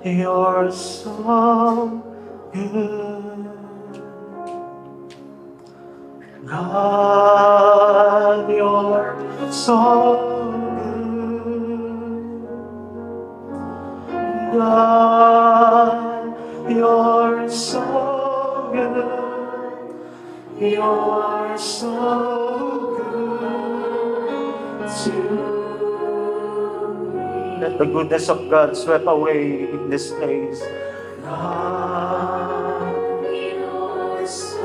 You're so good. God, you're so good. God, you're so good. You're so good to me. Let the goodness of God sweep away in this place. God, you're so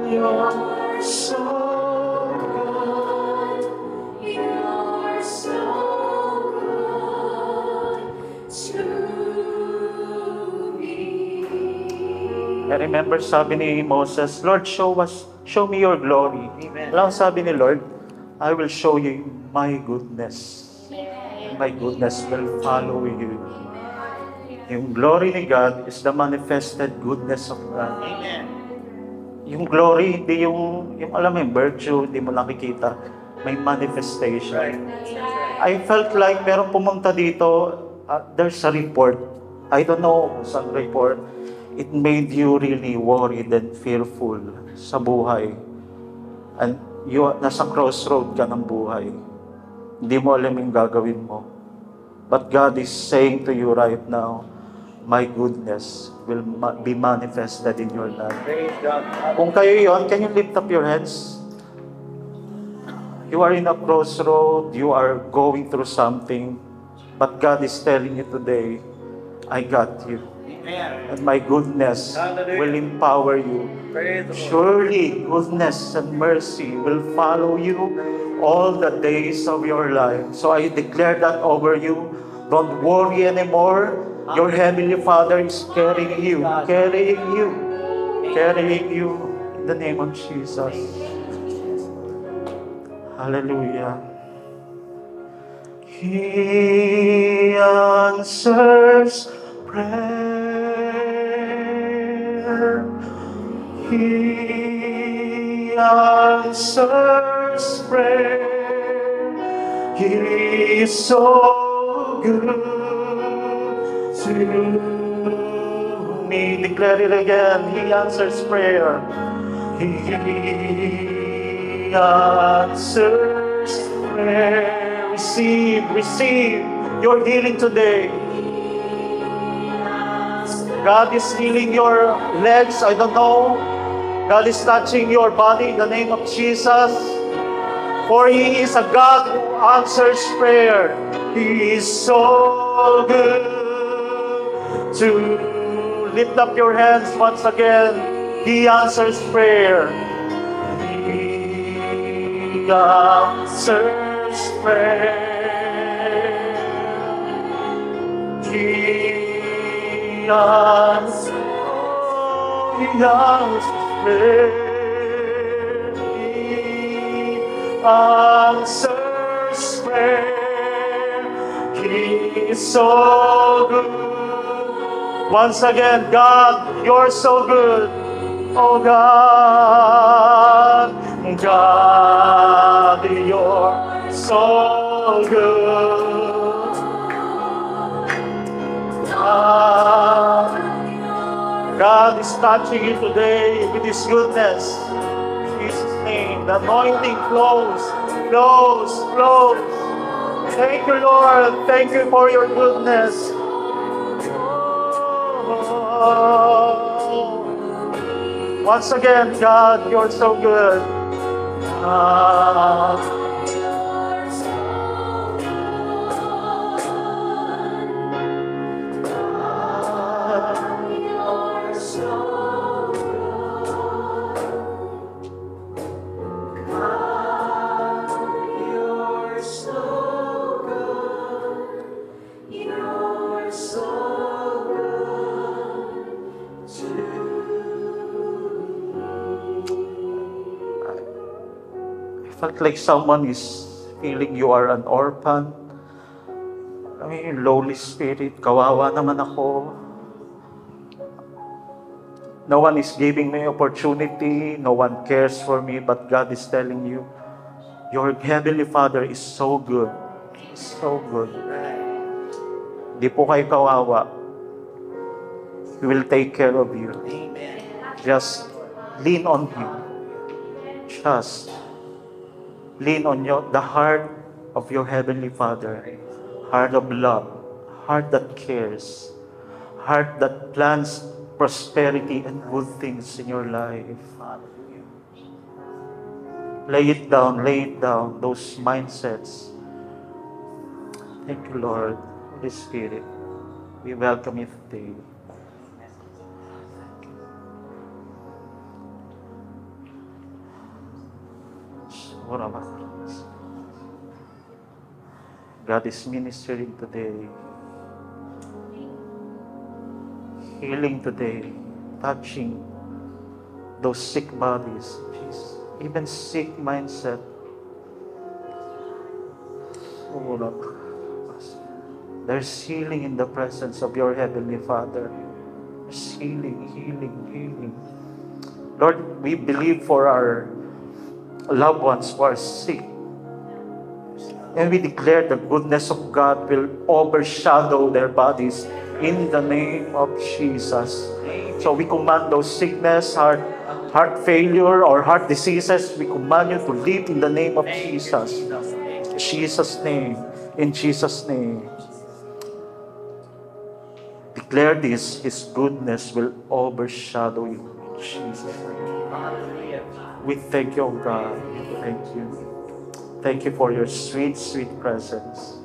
you're so good. You're so good to me. I remember sabi ni Moses, Lord, show me your glory. Amen. Alam sabi ni Lord, I will show you my goodness. My goodness will follow you. Yung glory ni God is the manifested goodness of God. Amen. Yung glory, hindi yung alam mo yung virtue, hindi mo nakikita. May manifestation. Right. I felt like meron pumunta dito, there's a report. I don't know kung saan report. It made you really worried and fearful sa buhay. And nasa crossroad ka ng buhay. Hindi mo alam yung gagawin mo. But God is saying to you right now, my goodness will be manifested in your life. Kung kayo yon, can you lift up your hands? You are in a crossroad, you are going through something, but God is telling you today, I got you. And my goodness will empower you. Surely goodness and mercy will follow you all the days of your life. So I declare that over you. Don't worry anymore. Your Heavenly Father is carrying you in the name of Jesus. Hallelujah. He answers prayer. He answers prayer. He is so good to me. Declare it again. He answers prayer. He answers prayer. Receive your healing today. God is healing your legs. I don't know. God is touching your body in the name of Jesus. For He is a God who answers prayer. He is so good to lift up your hands once again. He answers prayer. He answers prayer. He answers prayer. Answers prayer. He is so good. Once again, God, you're so good. Oh God, God, you're so good. God is touching you today with His goodness. Name. The anointing flows. Thank you, Lord. Thank you for your goodness. Once again, God, you're so good. Felt like someone is feeling you are an orphan. I mean, lowly spirit, kawawa naman ako. No one is giving me opportunity, no one cares for me, but God is telling you, your Heavenly Father is so good. So good. Di po kayo kawawa. He will take care of you. Just lean on Him. Just lean on the heart of your Heavenly Father. Heart of love. Heart that cares. Heart that plans prosperity and good things in your life. Lay it down, those mindsets. Thank you, Lord. Holy Spirit, we welcome you today. God is ministering today. Healing today, touching those sick bodies, even sick mindset. There's healing in the presence of your Heavenly Father. There's healing. Lord, we believe for our loved ones who are sick. And we declare the goodness of God will overshadow their bodies in the name of Jesus. So we command those sickness, heart failure, or heart diseases, we command you to leave in the name of Jesus. In Jesus' name. In Jesus' name. Declare this, His goodness will overshadow you. In Jesus' name. We thank you, oh God. Thank you. Thank you for your sweet, sweet presence.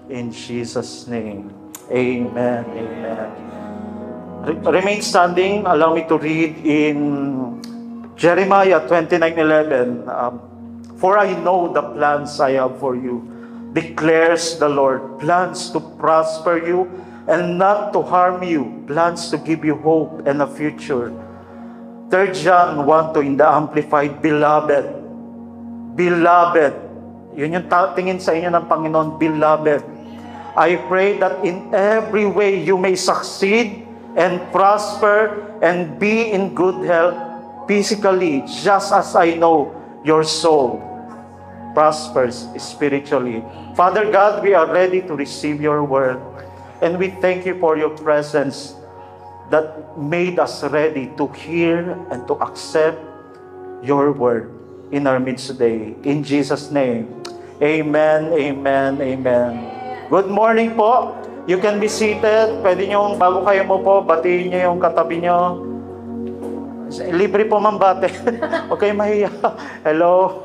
In Jesus' name. Amen. Amen. Remain standing. Allow me to read in Jeremiah 29:11. For I know the plans I have for you, declares the Lord. Plans to prosper you and not to harm you. Plans to give you hope and a future. 3 John 1:2 in the Amplified, Beloved. Yun yung tingin sa inyo ng Panginoon, Beloved. I pray that in every way you may succeed and prosper and be in good health physically, just as I know your soul prospers spiritually. Father God, we are ready to receive your word. And we thank you for your presence that made us ready to hear and to accept your word in our midst today. In Jesus' name, amen, amen, amen. Good morning po. You can be seated. Pwede nyo, bago kayo mo po, batiin nyo yung katabi nyo. Libre po mambate. Huwag kayo mahiya. Hello.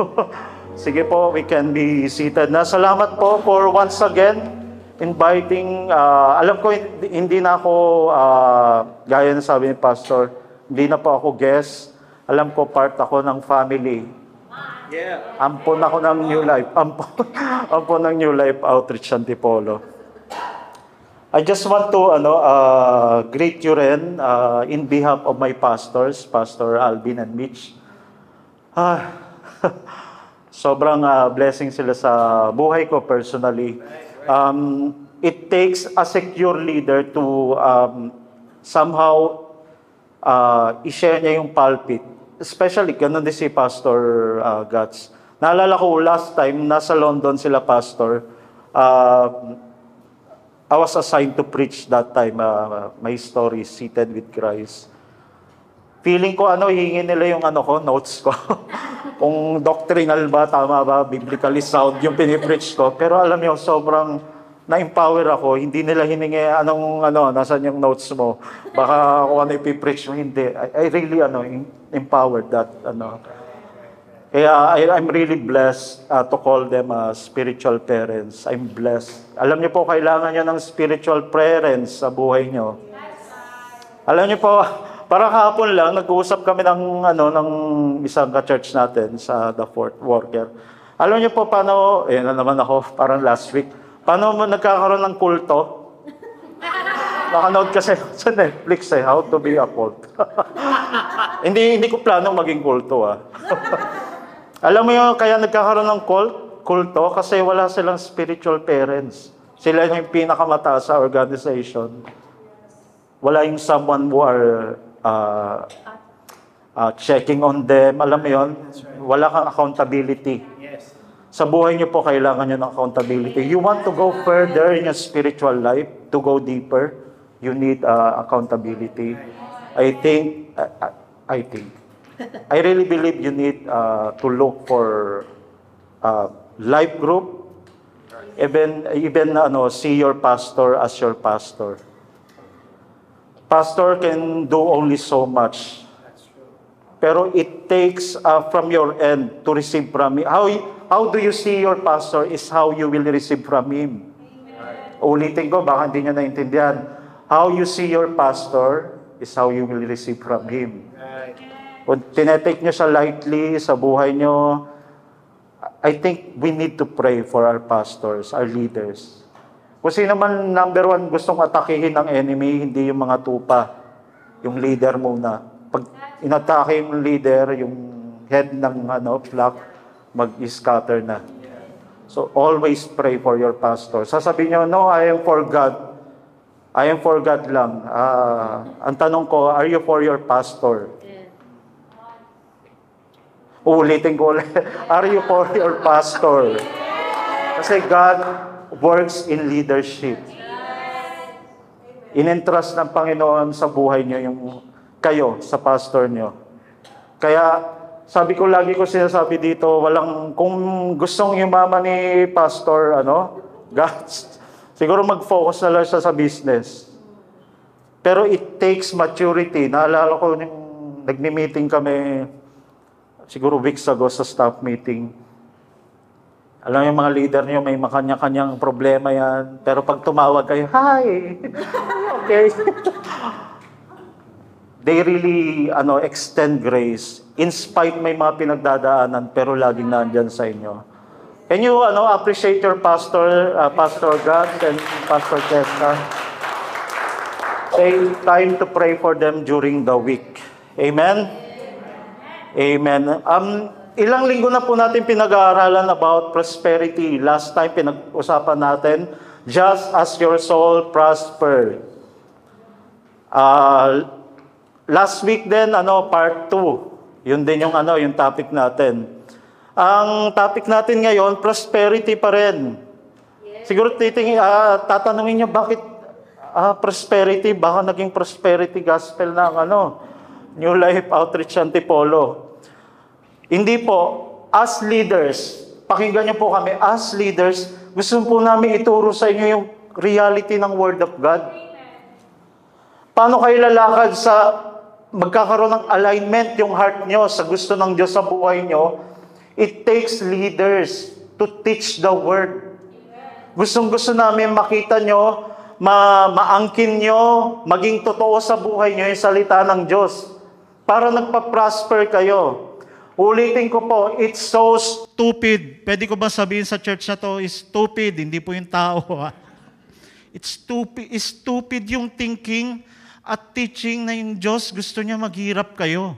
Sige po, we can be seated na. Salamat po for once again inviting. Alam ko, hindi na ako, gaya na sabi ni Pastor, hindi na po ako guest. Alam ko, part ako ng family. Yeah. Ampon ako ng New Life. Ampon ng New Life Outreach Antipolo. I just want to greet you rin in behalf of my pastors, Pastor Alvin and Mitch. Sobrang blessing sila sa buhay ko personally. It takes a secure leader to somehow i-share niya yung pulpit. Especially, ganun din si Pastor Guts. Naalala ko last time, nasa London sila, Pastor. I was assigned to preach that time, my story, Seated with Christ. Feeling ko, hingin nila yung notes ko. Kung doctrinal ba, tama ba, biblically sound yung pinipreach ko. Pero alam niyo, sobrang na-empower ako. Hindi nila hiningi, nasan yung notes mo. Baka kung ano ipipreach mo, hindi. I really, empowered that, Kaya I'm really blessed to call them spiritual parents. I'm blessed. Alam niyo po, kailangan niyo ng spiritual parents sa buhay niyo. Alam niyo po, parang kahapon lang, nag-uusap kami ng isang ka-church natin sa The Fourth Worker. Alam niyo po, paano, na naman ako, parang last week, paano mo nagkakaroon ng kulto? Nakanood kasi sa Netflix How to be a cult. hindi ko plano maging kulto Alam mo yun, kaya nagkakaroon ng kulto kasi wala silang spiritual parents. Sila yung pinakamataas sa organization. Wala yung someone who are checking on them. Alam mo yun? Wala kang accountability. Sa buhay niyo po, kailangan niyo ng accountability. You want to go further in your spiritual life, to go deeper, you need accountability. I really believe you need to look for life group, even see your pastor as your pastor. Pastor can do only so much. Pero it takes from your end to receive from him. How do you see your pastor is how you will receive from him. Ulitin ko, baka hindi nyo naintindihan. How you see your pastor is how you will receive from him. Kung tinetake nyo siya lightly sa buhay nyo, I think we need to pray for our pastors, our leaders. Kung sino man number one gustong atakihin ng enemy, hindi yung mga tupa, yung leader muna. Pag inatake yung leader, yung head ng flock, mag-scatter na. So always pray for your pastor. Sasabihin nyo, no, I am for God. I am for God lang. Ang tanong ko, are you for your pastor? Ulitin ko ulit. Are you for your pastor? Kasi God works in leadership. In-entrust ng Panginoon sa buhay nyo yung kayo sa pastor nyo. Kaya, sabi ko lagi ko sinasabi dito, kung gustong yumaman ni pastor, God, siguro mag-focus na lang siya sa business. Pero it takes maturity. Naalala ko, nagmi-meeting kami, siguro weeks ago sa staff meeting. Alam yung mga leader niyo, may makanya-kanyang problema yan. Pero pag tumawag kayo, hi! Okay. They really extend grace. In spite may mga pinagdadaanan, pero laging nandyan sa inyo. Can you appreciate your pastor, Pastor God and Pastor Tessa? Take time to pray for them during the week. Amen? Amen. Ilang linggo na po natin pinag-aaralan about prosperity. Last time pinag-usapan natin, just as your soul prosper. Last week din, part 2. Yun din yung topic natin. Ang topic natin ngayon, prosperity pa rin. Siguro tatanungin niyo, bakit prosperity? Baka naging prosperity gospel ng New Life Outreach Antipolo. Hindi po. As leaders, pakinggan niyo po kami, as leaders, gusto po namin ituro sa inyo yung reality ng Word of God. Paano kayo lalakad sa magkakaroon ng alignment yung heart nyo sa gusto ng Diyos sa buhay nyo? It takes leaders to teach the Word. Gustong-gusto namin makita nyo, maangkin nyo, maging totoo sa buhay nyo yung salita ng Diyos. Para nagpa-prosper kayo. Ulitin ko po, it's so stupid. Pwede ko ba sabihin sa church na to, is stupid, hindi po yung tao. It's stupid yung thinking at teaching na yung Diyos gusto niya maghirap kayo.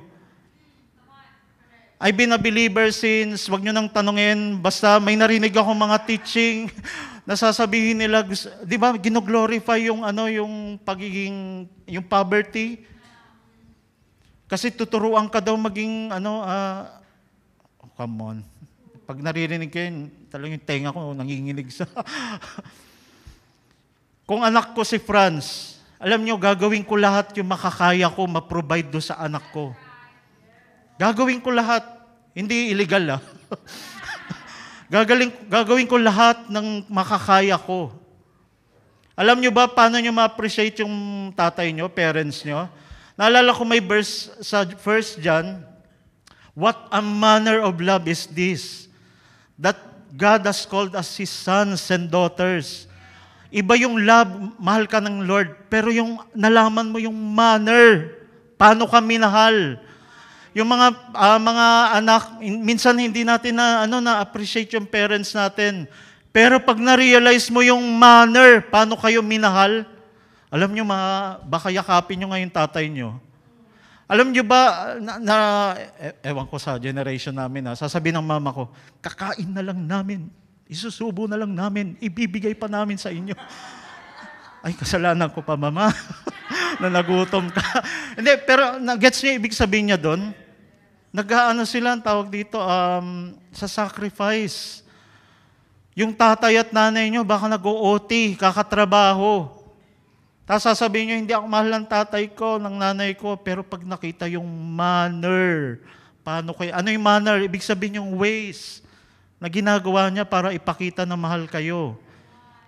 I've been a believer since, wag nyo nang tanungin, basta may narinig ako mga teaching, nasasabihin nila, di ba, gino-glorify yung yung pagiging, yung poverty. Kasi tuturuan ka daw maging, come on. Pag naririnig kayo, talagang yung tenga ko nanginginig sa... Kung anak ko si Franz, alam nyo, gagawin ko lahat yung makakaya ko, ma-provide do sa anak ko. Gagawin ko lahat. Hindi illegal, Gagawin ko lahat ng makakaya ko. Alam nyo ba, paano nyo ma-appreciate yung tatay nyo, parents nyo? Naalala ko may verse sa 1 John, what a manner of love is this, that God has called us His sons and daughters. Iba yung love, mahal ka ng Lord, pero yung nalaman mo yung manner, paano ka minahal. Yung mga anak, minsan hindi natin na-appreciate yung parents natin. Pero pag na-realize mo yung manner, paano kayo minahal, alam nyo, baka yakapin nyo ngayon tatay nyo. Alam nyo ba, ewan ko sa generation namin, sasabihin ng mama ko, kakain na lang namin. Isusubo na lang namin, ibibigay pa namin sa inyo. Ay, kasalanan ko pa, Mama, na nagutom ka. Hindi, pero gets niyo ibig sabihin niya doon? Nag-aano sila, ang tawag dito, sa sacrifice. Yung tatay at nanay niyo, baka nag-OT, kakatrabaho. Tapos sasabihin niyo, hindi ako mahal ng tatay ko, ng nanay ko, pero pag nakita yung manner, paano kayo, ano yung manner? Ibig sabihin yung ways na ginagawa niya para ipakita na mahal kayo.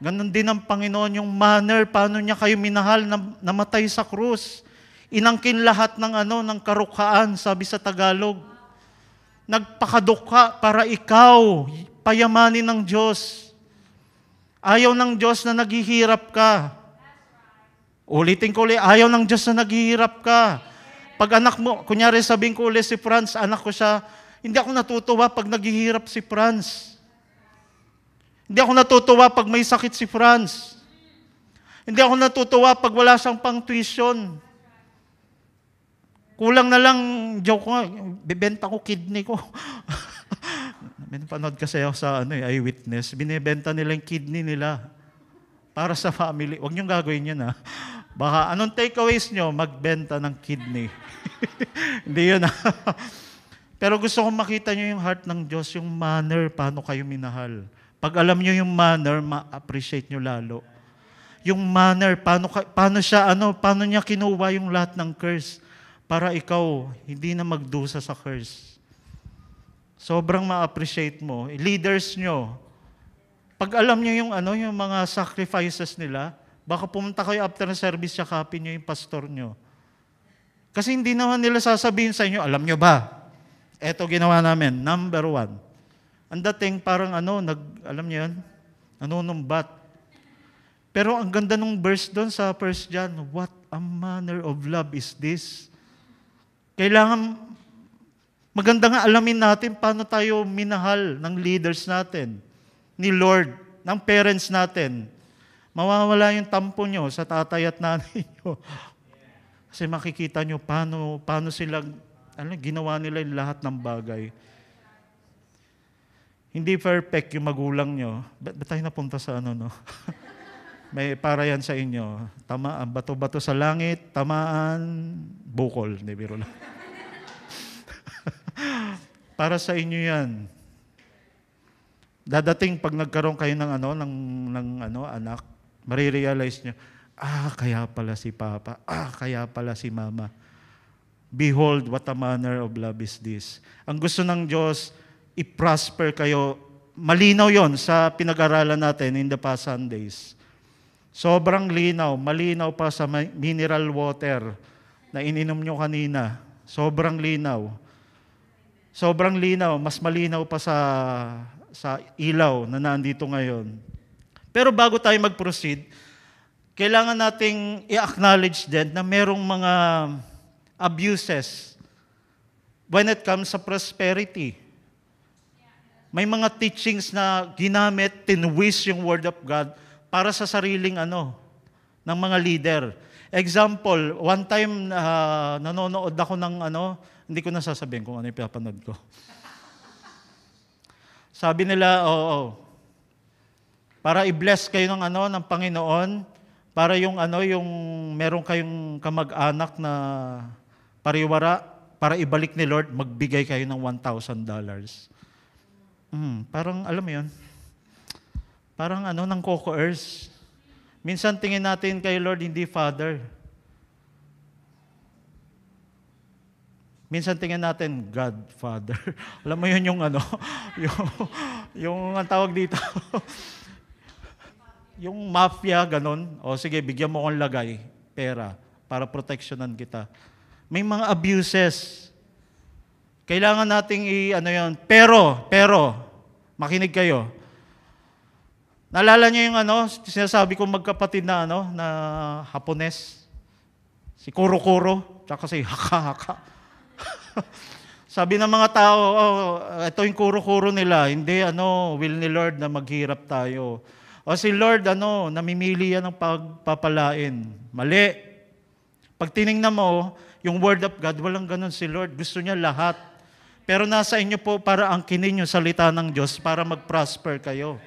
Ganon din ang Panginoon, yung manner, paano niya kayo minahal na namatay sa krus. Inangkin lahat ng karukhaan, sabi sa Tagalog. Nagpakadukha para ikaw, payamanin ng Diyos. Ayaw ng Diyos na naghihirap ka. Ulitin ko ulit, ayaw ng Diyos na naghihirap ka. Pag anak mo, kunyari sabihin ko ulit si Franz, anak ko siya, hindi ako natutuwa pag naghihirap si Franz. Hindi ako natutuwa pag may sakit si Franz. Hindi ako natutuwa pag wala siyang pang tuition. Kulang na lang, joke ko nga, bibenta ko kidney ko. Pinapanood kasi ako sa Eyewitness, binibenta nila yung kidney nila para sa family. Huwag niyong gagawin yun, ha? Baka anong takeaways nyo? Magbenta ng kidney. Hindi yun, ha? Pero gusto kong makita nyo yung heart ng Diyos, yung manner, paano kayo minahal. Pag alam nyo yung manner, ma-appreciate nyo lalo. Yung manner, paano niya kinuha yung lahat ng curse para ikaw hindi na magdusa sa curse. Sobrang ma-appreciate mo. Leaders nyo, pag alam nyo yung mga sacrifices nila, baka pumunta kayo after ng service, yakapin nyo yung pastor nyo. Kasi hindi naman nila sasabihin sa inyo, alam nyo ba? Eto ginawa namin, number 1. Ang dating parang alam niyo yan, nanunumbat. Pero ang ganda nung verse doon sa 1 John, what a manner of love is this? Kailangan, maganda nga alamin natin paano tayo minahal ng leaders natin, ni Lord, ng parents natin. Mawawala yung tampo nyo sa tatay at nanay nyo. Kasi makikita nyo paano sila, ginawa nila yung lahat ng bagay. Hindi perfect yung magulang nyo. Ba't tayo napunta sa no? May para yan sa inyo. Bato-bato sa langit, tamaan, bukol. Hindi, biro lang. Para sa inyo yan. Dadating pag nagkaroon kayo ng anak, marirealize nyo, kaya pala si Papa, kaya pala si Mama. Behold, what a manner of love is this. Ang gusto ng Diyos, i-prosper kayo. Malinaw yon sa pinag-aralan natin in the past Sundays. Sobrang linaw, malinaw pa sa mineral water na ininom nyo kanina. Sobrang linaw. Sobrang linaw, mas malinaw pa sa ilaw na nandito ngayon. Pero bago tayo mag-proceed, kailangan nating i-acknowledge din na merong mga abuses when it comes sa prosperity. May mga teachings na ginamit, tinwist yung Word of God para sa sariling ng mga leader. Example, one time nanonood ako ng hindi ko na sasabihin kung ano yung pinapanood ko. Sabi nila, para i-bless kayo ng Panginoon, para yung meron kayong kamag-anak na pariwara, para ibalik ni Lord, magbigay kayo ng $1,000. Parang, alam mo yun, parang ng coerce. Minsan tingin natin kay Lord, hindi Father. Minsan tingin natin, God, Father. Alam mo yun yung yung ang tawag dito, yung mafia, ganon. O sige, bigyan mo akong lagay, pera, para proteksyonan kita. May mga abuses. Kailangan nating yun. Pero, makinig kayo. Naalala niyo yung sinasabi kong magkapatid na na Hapones? Si Kuro-Kuro, tsaka si Haka-Haka. Sabi ng mga tao, ito yung Kuro-Kuro nila, hindi will ni Lord na maghirap tayo. O si Lord, namimili yan ng pagpapalain. Mali. Pag tinignan mo, yung Word of God, walang ganun si Lord. Gusto niya lahat. Pero nasa inyo po para angkinin yung salita ng Diyos para mag-prosper kayo.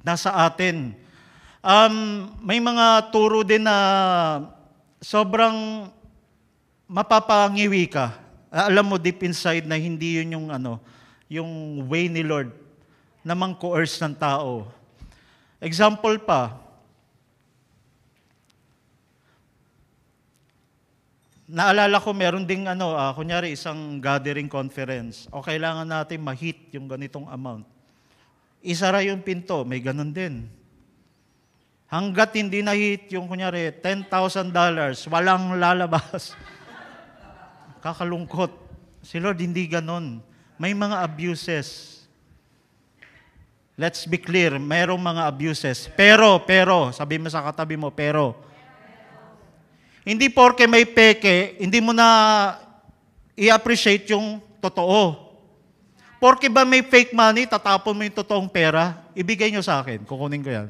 Nasa atin. May mga turo din na sobrang mapapangiwi ka. Alam mo deep inside na hindi yun yung way ni Lord na mang-coerce ng tao. Example pa, naalala ko meron ding kunyari isang gathering conference o kailangan natin ma-hit yung ganitong amount. Isara yung pinto, may ganun din. Hanggat hindi na-hit yung kunyari $10,000, walang lalabas. Kakalungkot. Si Lord hindi ganun. May mga abuses. Let's be clear, mayroong mga abuses. Pero, sabi mo sa katabi mo, pero. Hindi porke may peke, hindi mo na i-appreciate yung totoo. Porke ba may fake money, tatapon mo yung totoong pera, ibigay nyo sa akin, kukunin ko yan.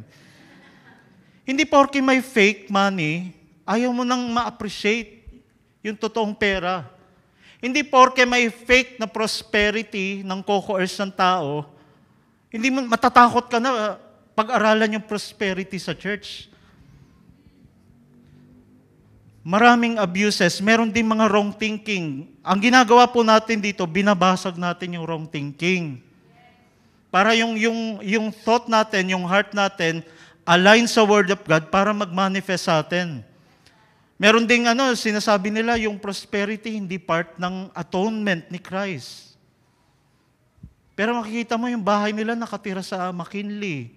Hindi porke may fake money, ayaw mo nang ma-appreciate yung totoong pera. Hindi porke may fake na prosperity ng co-coerce ng tao, hindi mo matatakot ka na pag-aralan yung prosperity sa church. Maraming abuses, meron din mga wrong thinking. Ang ginagawa po natin dito, binabasag natin yung wrong thinking. Para yung thought natin, yung heart natin, align sa Word of God para mag-manifest sa atin. Meron ding sinasabi nila, yung prosperity hindi part ng atonement ni Christ. Pero makikita mo yung bahay nila nakatira sa McKinley,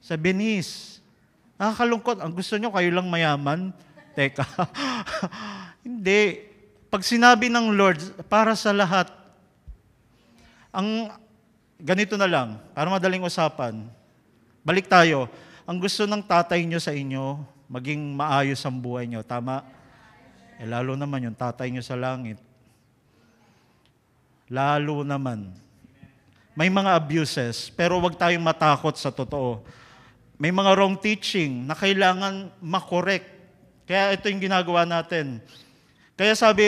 sa Venice. Nakakalungkot. Ang gusto nyo, kayo lang mayaman? Teka. Hindi. Pag sinabi ng Lord, para sa lahat, ganito na lang, para madaling usapan. Balik tayo. Ang gusto ng tatay nyo sa inyo, maging maayos ang buhay nyo. Tama? Lalo naman yung tatay nyo sa langit. Lalo naman. May mga abuses, pero wag tayong matakot sa totoo. May mga wrong teaching na kailangan makorek. Kaya ito yung ginagawa natin. Kaya sabi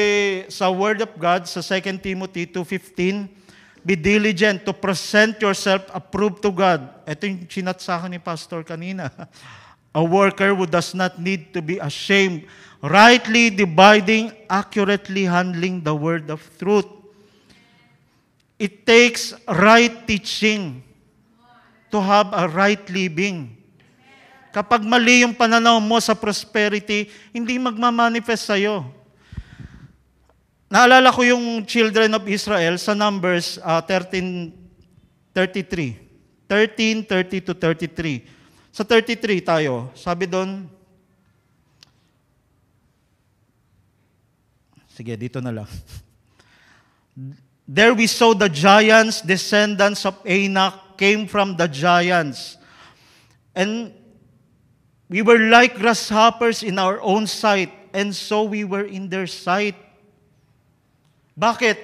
sa Word of God, sa 2 Timothy 2:15, be diligent to present yourself approved to God. Ito yung chinat sa akin ni Pastor kanina. A worker who does not need to be ashamed, rightly dividing, accurately handling the word of truth. It takes right teaching to have a right living. Kapag mali yung pananaw mo sa prosperity, hindi magmamanifest sa'yo. Naalala ko yung children of Israel sa Numbers 13:30 to 33. Sa 33 tayo, sabi doon, sige, dito na lang. There we saw the giants, descendants of Anak, came from the giants. And we were like grasshoppers in our own sight, and so we were in their sight. Bakit?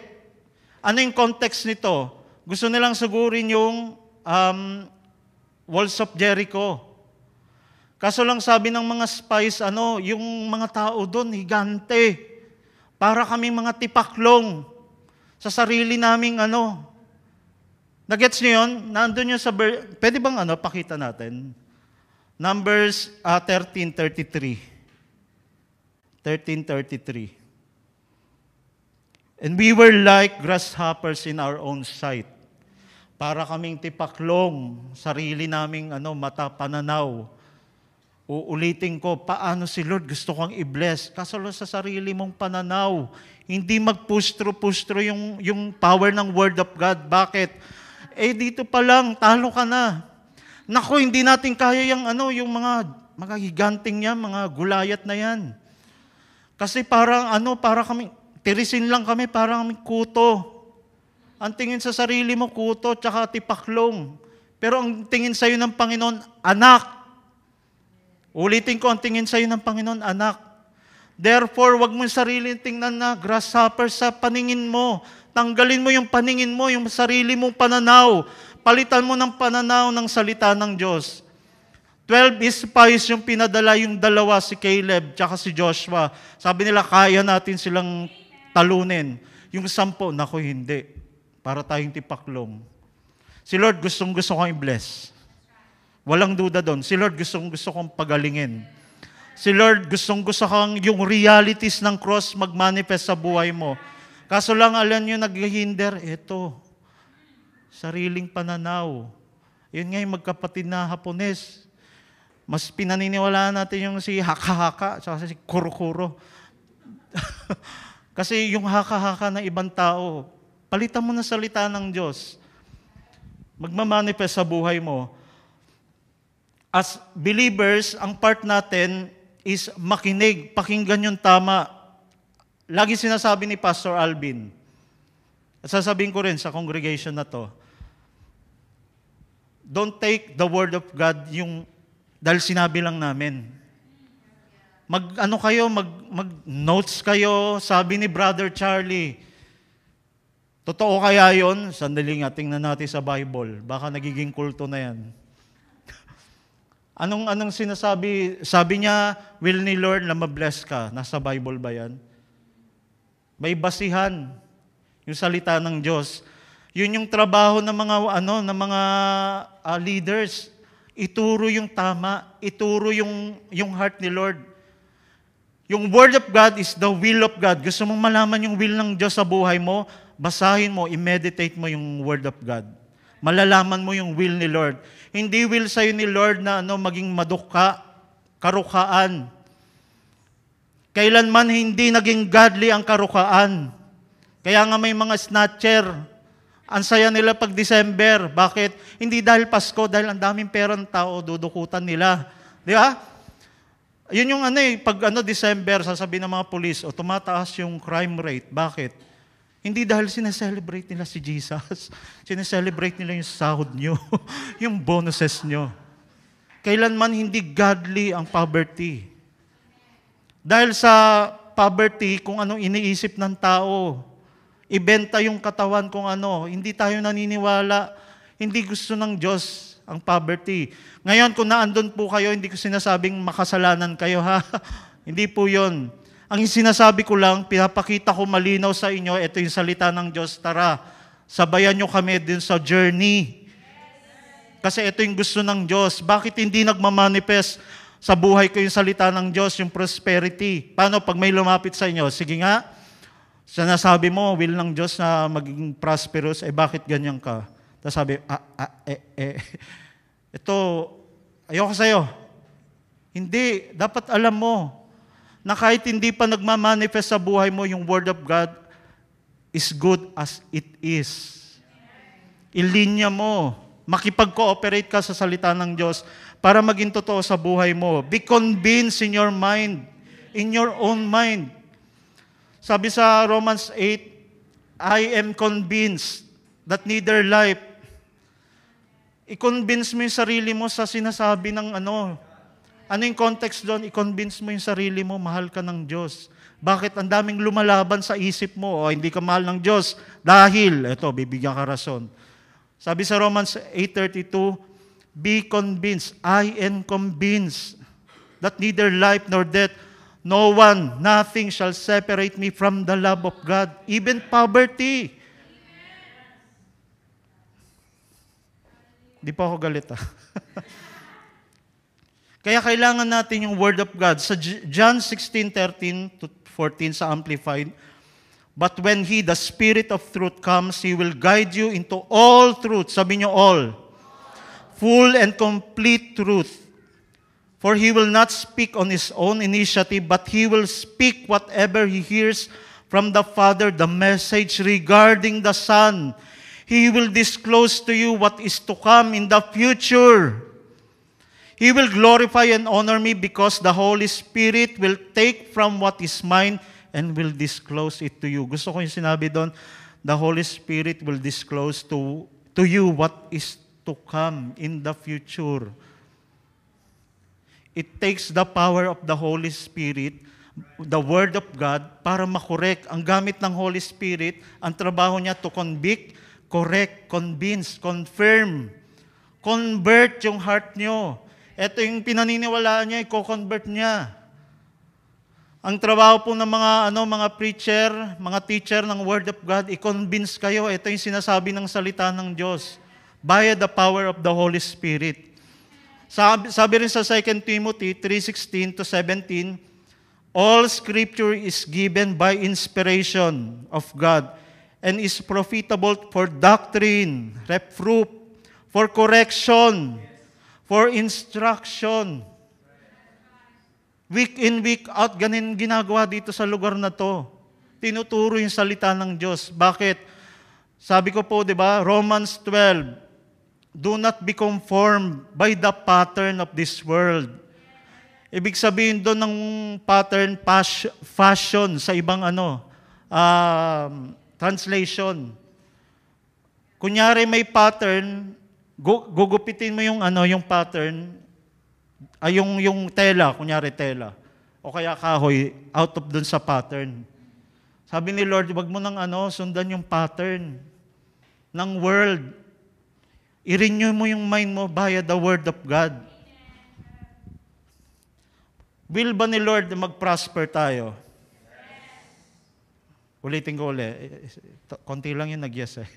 Ano yung context nito? Gusto nilang sugurin yung walls of Jericho. Kaso lang sabi ng mga spies, yung mga tao doon, higante. Para kaming mga tipaklong sa sarili naming Nagets niyo yun? Nandun yun sa pwede bang pakita natin? Numbers 13:33. 13:33. And we were like grasshoppers in our own sight. Para kaming tipaklong, sarili naming mata, pananaw. Uulitin ko, paano si Lord gusto kang i-bless? Kaso sa sarili mong pananaw, hindi magpustro-pustro yung power ng Word of God. Bakit? Dito pa lang, talo ka na. Naku, hindi natin kaya yung mga higanting yan, mga gulayat na yan. Kasi para kami, tirisin lang kami, parang kami kuto. Ang tingin sa sarili mo, kuto, tsaka tipaklong. Pero ang tingin sa'yo ng Panginoon, anak. Ulitin ko, ang tingin sa'yo ng Panginoon, anak. Therefore, wag mo sarili tingnan na grasshopper sa paningin mo. Tanggalin mo yung paningin mo, yung sarili mong pananaw. Palitan mo ng pananaw ng salita ng Diyos. 12 spies yung pinadala, yung dalawa, si Caleb tsaka si Joshua. Sabi nila, kaya natin silang talunin. Yung 10, naku hindi. Para tayong tipaklong. Si Lord gustong-gusto kong i-bless. Walang duda doon. Si Lord gustong-gusto kong pagalingin. Si Lord gustong-gusto kang yung realities ng cross mag-manifest sa buhay mo. Kaso lang, alam nyo, naghihinder, ito, sariling pananaw. Yun nga yung magkapatid na Hapones. Mas pinaniniwalaan natin yung si haka-haka, saka si kuro-kuro. Kasi yung haka-haka ng ibang tao, palitan mo na salita ng Diyos. Magmamanifest sa buhay mo. As believers, ang part natin is makinig, pakinggan yung tama. Lagi sinasabi ni Pastor Alvin, at sasabihin ko rin sa congregation na to, don't take the word of God dahil sinabi lang namin. Mag-notes kayo, sabi ni Brother Charlie. Totoo kaya yon? Sandali nga, tingnan natin sa Bible. Baka nagiging kulto na yan. Anong sinasabi? Sabi niya, will ni Lord na mabless ka. Nasa Bible ba yan? May basihan. Yung salita ng Diyos. Yun yung trabaho ng mga leaders. Ituro yung tama. Ituro yung heart ni Lord. Yung Word of God is the will of God. Gusto mong malaman yung will ng Diyos sa buhay mo, basahin mo, i-meditate mo yung Word of God. Malalaman mo yung will ni Lord. Hindi will sa'yo ni Lord na maging madukha, karukaan. Kailanman hindi naging godly ang karukaan. Kaya nga may mga snatcher. Ang saya nila pag December. Bakit? Hindi dahil Pasko, dahil ang daming perang tao, dudukutan nila. Di ba? Yun yung pag December, sasabihin ng mga pulis, tumataas yung crime rate. Bakit? Hindi dahil sineselebrate nila si Jesus. Sineselebrate nila yung sahod nyo, yung bonuses nyo. Kailanman hindi godly ang poverty. Dahil sa poverty, kung anong iniisip ng tao, ibenta yung katawan kung hindi tayo naniniwala, hindi gusto ng Diyos ang poverty. Ngayon, kung naandun po kayo, hindi ko sinasabing makasalanan kayo, ha? Hindi po yun. Ang sinasabi ko lang, pinapakita ko malinaw sa inyo, ito yung salita ng Diyos, tara, sabayan nyo kami din sa journey. Kasi ito yung gusto ng Diyos. Bakit hindi nagmamanifest sa buhay ko yung salita ng Diyos, yung prosperity? Paano pag may lumapit sa inyo? Sige nga, sinasabi mo, will ng Diyos na maging prosperous, bakit ganyan ka? Tapos sabi, ito, ayoko sa'yo. Hindi, dapat alam mo, na kahit hindi pa nagmamanifest sa buhay mo, yung Word of God is good as it is. Ilinya mo. Makipag-cooperate ka sa salita ng Diyos para maging totoo sa buhay mo. Be convinced in your mind, in your own mind. Sabi sa Romans 8, I am convinced that neither life. I-convince mo yung sarili mo sa sinasabi ng Ano yung context doon? I-convince mo yung sarili mo, mahal ka ng Diyos. Bakit ang daming lumalaban sa isip mo? O hindi ka mahal ng Diyos? Dahil, bibigyan ka rason. Sabi sa Romans 8:32, be convinced, I am convinced that neither life nor death, no one, nothing shall separate me from the love of God, even poverty. Di pa ako galit, Kaya kailangan natin yung Word of God. Sa John 16:13-14 sa Amplified, but when He, the Spirit of truth, comes, He will guide you into all truth. Sabi niyo all. Full and complete truth. For He will not speak on His own initiative, but He will speak whatever He hears from the Father, the message regarding the Son. He will disclose to you what is to come in the future. He will glorify and honor me because the Holy Spirit will take from what is mine and will disclose it to you. Gusto ko yung sinabi doon, the Holy Spirit will disclose to you what is to come in the future. It takes the power of the Holy Spirit, the Word of God, para makorek. Ang gamit ng Holy Spirit, ang trabaho niya to convict, correct, convince, confirm, convert yung heart nyo. Ito yung pinaniniwalaan niya, i-convert niya. Ang trabaho po ng mga preacher, mga teacher ng Word of God, i-convince kayo, ito yung sinasabi ng salita ng Diyos, by the power of the Holy Spirit. Sabi rin sa 2 Timothy 3:16-17, all Scripture is given by inspiration of God and is profitable for doctrine, reproof, for correction, for instruction. Week in, week out, ganin ginagawa dito sa lugar na to. Tinuturo yung salita ng Diyos. Bakit? Sabi ko po, di ba, Romans 12, do not be conformed by the pattern of this world. Ibig sabihin doon ng pattern, fashion sa ibang translation. Kunyari may pattern, gugupitin mo yung pattern, yung tela, kunyari tela, o kaya kahoy, out of dun sa pattern. Sabi ni Lord, wag mo nang sundan yung pattern ng world. I-renew mo yung mind mo via the Word of God. Will ba ni Lord mag-prosper tayo? Ulitin ko ulit. Konti lang yung nag-yes eh.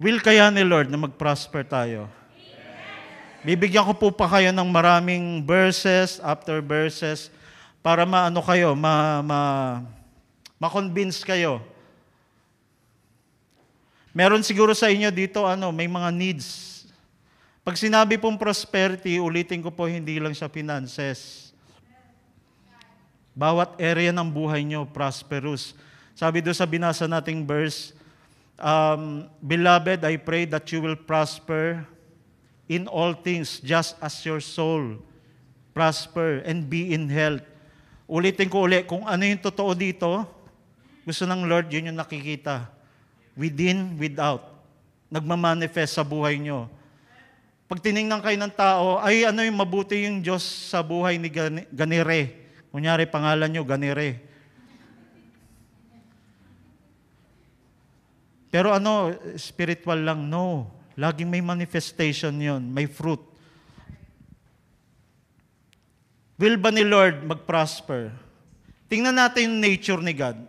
Will kaya ni Lord na mag-prosper tayo? Bibigyan ko po pa kayo ng maraming verses after verses para ma-convince kayo. Meron siguro sa inyo dito may mga needs. Pag sinabi pong prosperity, ulitin ko po, hindi lang siya finances. Bawat area ng buhay nyo prosperous. Sabi doon sa binasa nating verse, Beloved, I pray that you will prosper in all things, just as your soul prosper and be in health. Ulitin ko ulit, kung ano yung totoo dito, gusto ng Lord, yun yung nakikita. Within, without. Nagmamanifest sa buhay nyo. Pag tinignan kayo ng tao, ay yung mabuti yung Diyos sa buhay ni Ganire. Kunyari, pangalan nyo, Ganire. Pero spiritual lang? No. Laging may manifestation yon, may fruit. Will ba ni Lord mag-prosper? Tingnan natin yung nature ni God.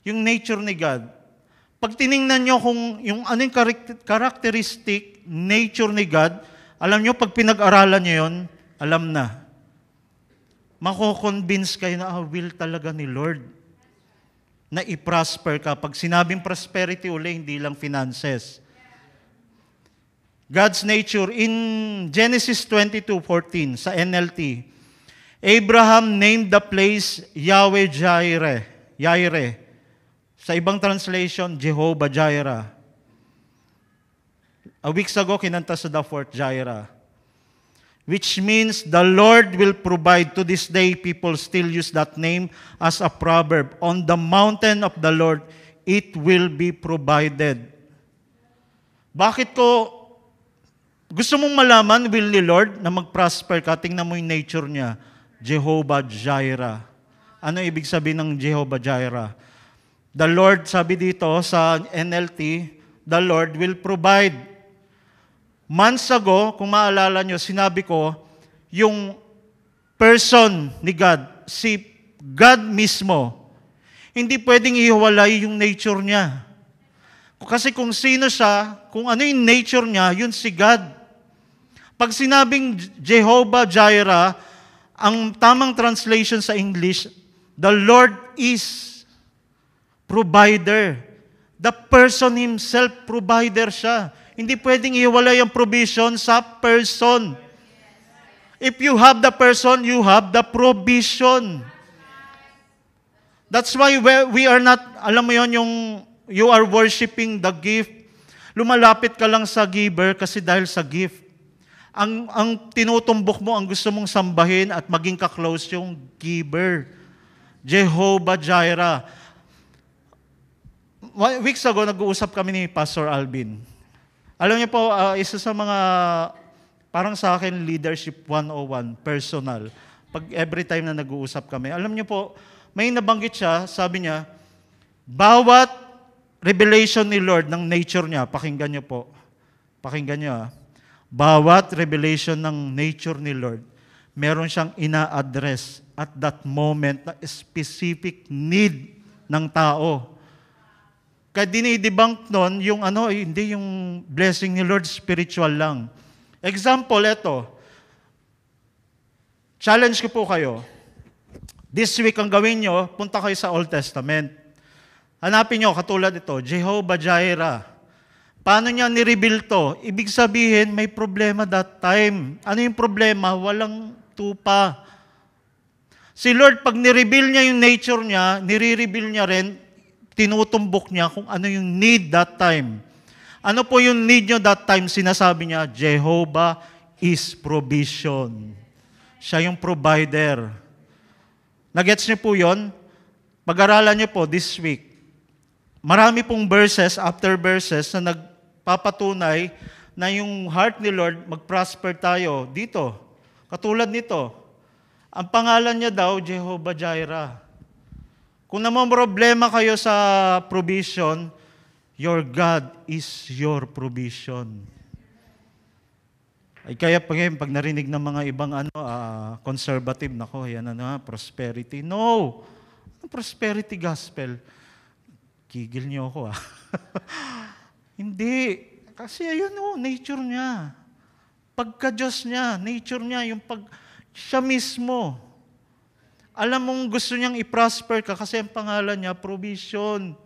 Yung nature ni God. Pag tiningnan nyo kung yung yung characteristic, nature ni God, alam nyo, pag pinag-aralan nyo yun, alam na. Mako-convince kayo na will talaga ni Lord na i-prosper ka. Pag sinabing prosperity uli, hindi lang finances. God's nature, in Genesis 22:14, sa NLT, Abraham named the place Yahweh Jireh. Sa ibang translation, Jehovah Jireh. A weeks ago, kinanta sa the fourth Jireh. Which means the Lord will provide. To this day, people still use that name as a proverb. On the mountain of the Lord, it will be provided. Bakit ko gusto mong malaman, will ni Lord, na mag-prosper ka? Tingnan mo yung nature niya. Jehovah Jireh. Ano ibig sabihin ng Jehovah Jireh? The Lord, sabi dito sa NLT, the Lord will provide. Months ago, kung maalala nyo, sinabi ko, yung person ni God, si God mismo, hindi pwedeng ihiwalay yung nature niya. Kasi kung sino siya, kung ano yung nature niya, yun si God. Pag sinabing Jehovah Jireh, ang tamang translation sa English, the Lord is provider. The person himself, provider siya. Hindi pwedeng iwalay ang provision sa person. If you have the person, you have the provision. That's why we are not, alam mo yon, yung you are worshiping the gift. Lumalapit ka lang sa giver kasi dahil sa gift. Ang tinutumbok mo, ang gusto mong sambahin at maging ka-close yung giver. Jehovah Jireh. Weeks ago, nag-uusap kami ni Pastor Alvin. Alam niyo po, isa sa mga, parang sa akin, leadership 101, personal. Pag every time na nag-uusap kami, alam niyo po, may nabanggit siya, sabi niya, bawat revelation ni Lord ng nature niya, pakinggan niyo po, pakinggan niyo bawat revelation ng nature ni Lord, meron siyang ina-address at that moment na specific need ng tao. Kaya dinidebunk nun yung hindi yung blessing ni Lord spiritual lang. Example, ito. Challenge ko po kayo. This week ang gawin nyo, punta kayo sa Old Testament. Hanapin nyo, katulad ito, Jehovah Jireh. Paano niya nireveal to? Ibig sabihin, may problema that time. Ano yung problema? Walang tupa. Si Lord, pag nireveal niya yung nature niya, nire-reveal niya rin, tinutumbok niya kung ano yung need that time. Ano po yung need nyo that time? Sinasabi niya, Jehovah is provision. Siya yung provider. Nagets niyo po yun? Pag-aralan niyo po this week. Marami pong verses, after verses, na nagpapatunay na yung heart ni Lord, mag-prosper tayo dito. Katulad nito. Ang pangalan niya daw, Jehovah Jireh. Kung naman problema kayo sa provision, your God is your provision. Ay kaya pag narinig ng mga ibang conservative, nako, yan prosperity. No! Prosperity gospel. Kigil niyo ako Hindi. Kasi ayun nature niya. Pagka-Diyos niya, nature niya, siya mismo. Alam mong gusto niyang i-prosper ka kasi ang pangalan niya, provision.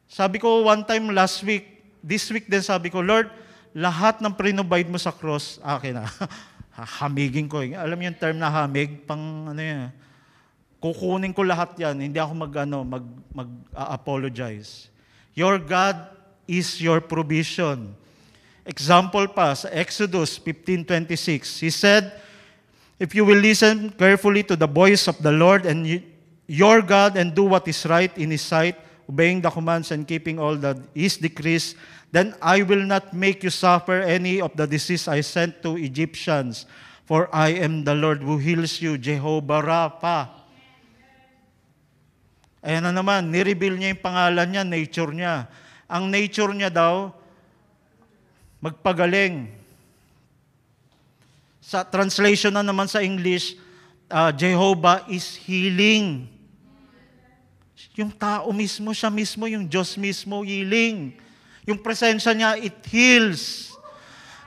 Sabi ko one time last week, this week din sabi ko, Lord, lahat ng prinobide mo sa cross, akin na. Hamigin ko. Alam mo yung term na hamig? Kukunin ko lahat yan. Hindi ako mag-apologize. Your God is your provision. Example pa, sa Exodus 15:26, He said, if you will listen carefully to the voice of the Lord and your God and do what is right in His sight, obeying the commands and keeping all His decrees, then I will not make you suffer any of the disease I sent to Egyptians, for I am the Lord who heals you, Jehovah Rapha. Ayan na naman, nireveal niya yung pangalan niya, nature niya. Ang nature niya daw, magpagaling. Sa translation na naman sa English, Jehovah is healing. Yung tao mismo, siya mismo, yung Diyos mismo, healing. Yung presensya niya, it heals.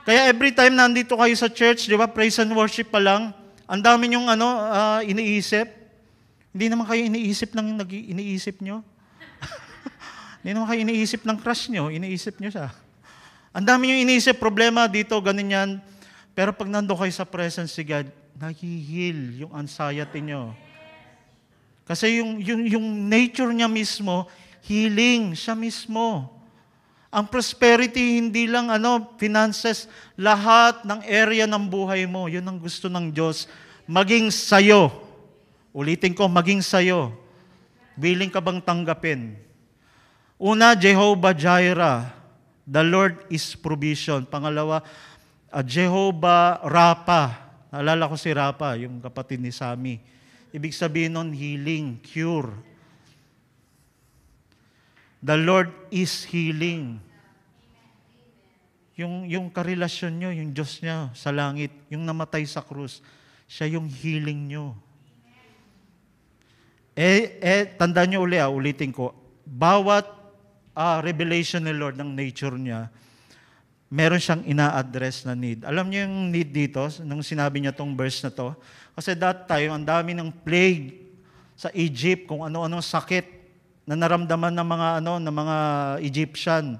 Kaya every time nandito kayo sa church, di ba, praise and worship pa lang, ang dami yung iniisip. Hindi naman kayo iniisip ng iniisip nyo. Hindi naman kayo iniisip ng crush nyo, iniisip nyo siya. Ang dami yung iniisip, problema dito, ganun yan. Pero pag nandun kayo sa presence si God, nahihil yung anxiety nyo. Kasi yung nature niya mismo, healing siya mismo. Ang prosperity, hindi lang finances, lahat ng area ng buhay mo, yun ang gusto ng Diyos, maging sayo. Ulitin ko, maging sayo. Willing ka bang tanggapin? Una, Jehovah Jireh. The Lord is provision. Pangalawa, Jehovah Rapha. Naalala ko si Rapha, yung kapatid ni Sammy. Ibig sabihin nun, healing, cure. The Lord is healing. Yung karelasyon nyo, yung Diyos niya sa langit, yung namatay sa krus, siya yung healing nyo. Tandaan nyo ulitin ko, bawat revelation ni Lord ng nature niya, meron siyang ina-address na need. Alam niyo yung need dito, nung sinabi niya tong verse na to? Kasi that time, ang dami ng plague sa Egypt, kung ano-ano sakit na naramdaman ng mga Egyptian.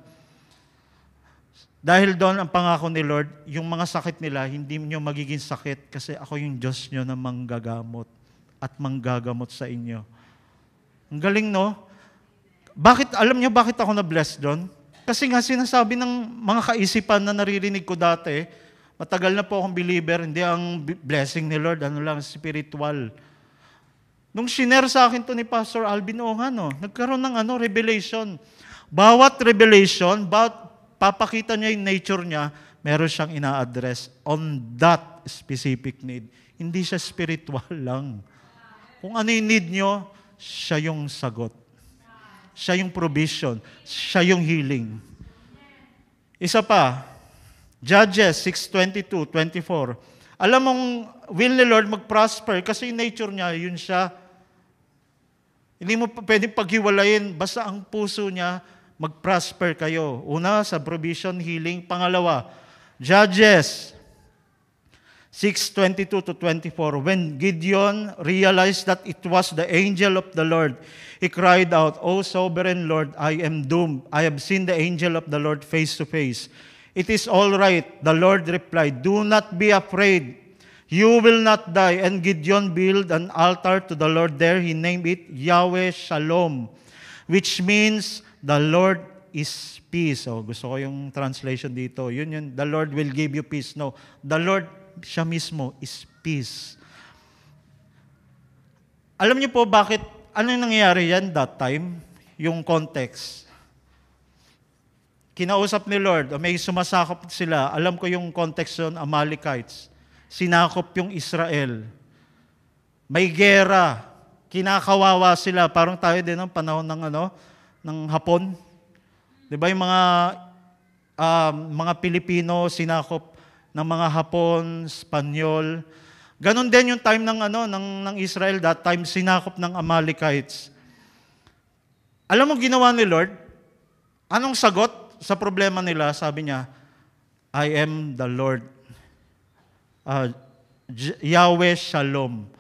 Dahil doon, ang pangako ni Lord, yung mga sakit nila, hindi niyo magiging sakit kasi ako yung Diyos niyo na manggagamot at manggagamot sa inyo. Ang galing, no? Alam niyo bakit ako na-bless doon? Kasi nga sinasabi ng mga kaisipan na naririnig ko dati, matagal na po akong believer, hindi ang blessing ni Lord, spiritual. Nung shinare sa akin to ni Pastor Alvin Ongan, nagkaroon ng revelation. Bawat revelation, papakita niya yung nature niya, meron siyang ina-address on that specific need. Hindi siya spiritual lang. Kung ano yung need nyo, siya yung sagot. Siya yung provision. Siya yung healing. Isa pa, Judges 6:22-24. Alam mong will ni Lord mag-prosper kasi yung nature niya, yun siya. Hindi mo pwedeng paghiwalayin, basta ang puso niya, mag-prosper kayo. Una, sa provision, healing. Pangalawa, Judges 6:22-24. When Gideon realized that it was the angel of the Lord, he cried out, O sovereign Lord, I am doomed. I have seen the angel of the Lord face to face. It is all right. The Lord replied, do not be afraid. You will not die. And Gideon built an altar to the Lord there. He named it Yahweh Shalom, which means the Lord is peace. Oh, gusto ko yung translation dito. Yun, the Lord will give you peace. No, the Lord, siya mismo, is peace. Alam niyo po bakit, ano yung nangyayari yan that time? Yung context. Kinausap ni Lord, may sumasakop sila. Alam ko yung context yun, Amalekites. Sinakop yung Israel. May gera. Kinakawawa sila. Parang tayo din ng panahon ng Hapon. Di ba yung mga Pilipino sinakop ng mga Hapon, Espanyol. Ganon din yung time ng Israel that time, sinakop ng Amalekites. Alam mo ginawa ni Lord? Anong sagot sa problema nila? Sabi niya, I am the Lord. Yahweh Shalom.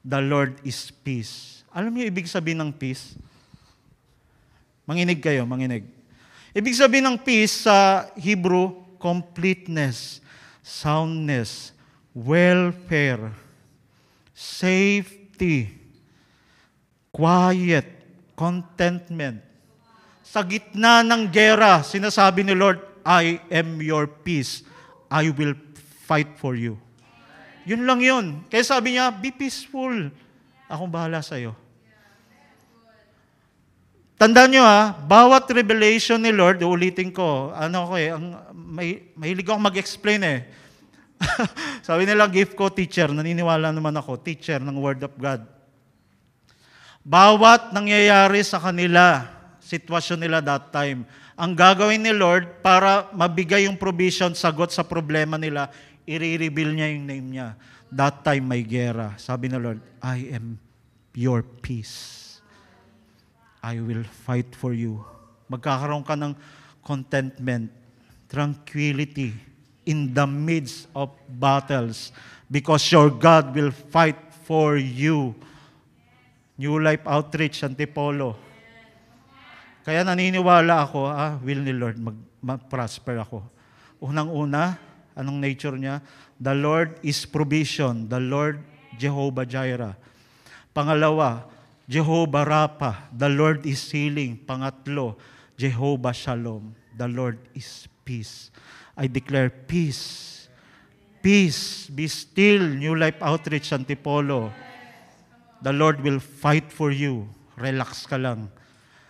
The Lord is peace. Alam niyo ibig sabihin ng peace? Manginig kayo, manginig. Ibig sabihin ng peace sa Hebrew, completeness, soundness, welfare, safety, quiet, contentment. Sa gitna ng gera, sinasabi ni Lord, I am your peace. I will fight for you. Yun lang yun. Kaya sabi niya, be peaceful. Akong bahala sa'yo. Tandaan nyo bawat revelation ni Lord, ulitin ko, mahilig ako mag-explain Sabi nila, gift ko, teacher. Naniniwala naman ako, teacher ng Word of God. Bawat nangyayari sa kanila, sitwasyon nila that time, ang gagawin ni Lord para mabigay yung provision, sagot sa problema nila, i-reveal niya yung name niya. That time may gera. Sabi ni Lord, I am your peace. I will fight for you. Magkakaroon ka ng contentment, tranquility in the midst of battles because your God will fight for you. New Life Outreach, Antipolo. Kaya naniniwala ako, will ni Lord mag-prosper ako. Unang-una, anong nature niya? The Lord is provision. The Lord, Jehovah Jireh. Pangalawa, Jehovah Rapha. The Lord is healing. Pangatlo, Jehovah Shalom. The Lord is peace. I declare peace. Peace. Be still. New Life Outreach, Antipolo. The Lord will fight for you. Relax ka lang.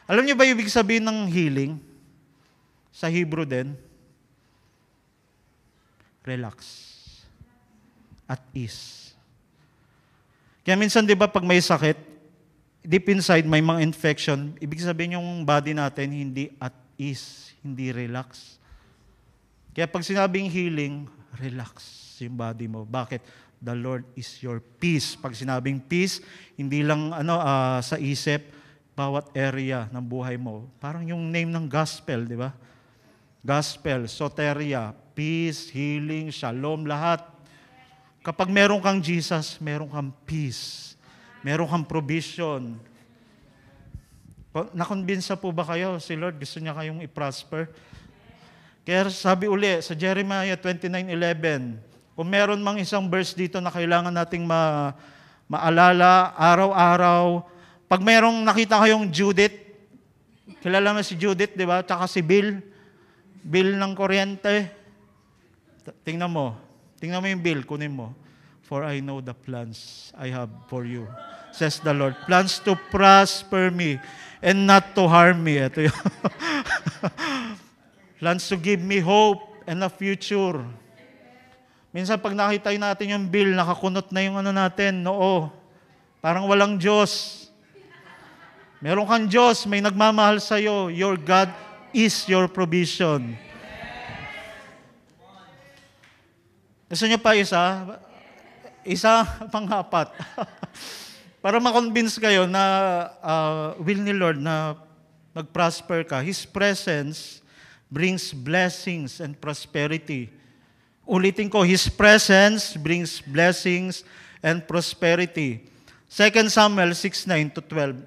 Alam niyo ba ibig sabihin ng healing? Sa Hebrew din, relax. At ease. Kaya minsan, di ba, pag may sakit, deep inside, may mga infection, ibig sabihin yung body natin, hindi at ease, hindi relax. Kaya pag sinabing healing, relax yung body mo. Bakit? The Lord is your peace. Pag sinabing peace, hindi lang sa isip, bawat area ng buhay mo. Parang yung name ng gospel, di ba? Gospel, soteria, peace, healing, shalom, lahat. Kapag meron kang Jesus, meron kang peace. Meron kang provision. Nakonbinsa po ba kayo? Si Lord gusto niya kayong i-prosper? Kaya sabi uli sa Jeremiah 29:11, kung meron mang isang verse dito na kailangan nating maalala araw-araw, pag merong nakita kayong Judith, kilala mo si Judith, di ba? Tsaka si Bill ng kuryente. Tingnan mo yung bill, kunin mo. For I know the plans I have for you, says the Lord. Plans to prosper me and not to harm me. Ito yun. Plans to give me hope and a future. Minsan pag nakita natin yung bill, nakakunot na yung natin, noo. Parang walang Diyos. Meron kang Diyos, may nagmamahal sa'yo. Your God is your provision. Gusto niyo pa isa? Isa pang-apat. Para ma-convince kayo na will ni Lord na mag-prosper ka, His presence brings blessings and prosperity. Ulitin ko, His presence brings blessings and prosperity. 2 Samuel 6:9-12.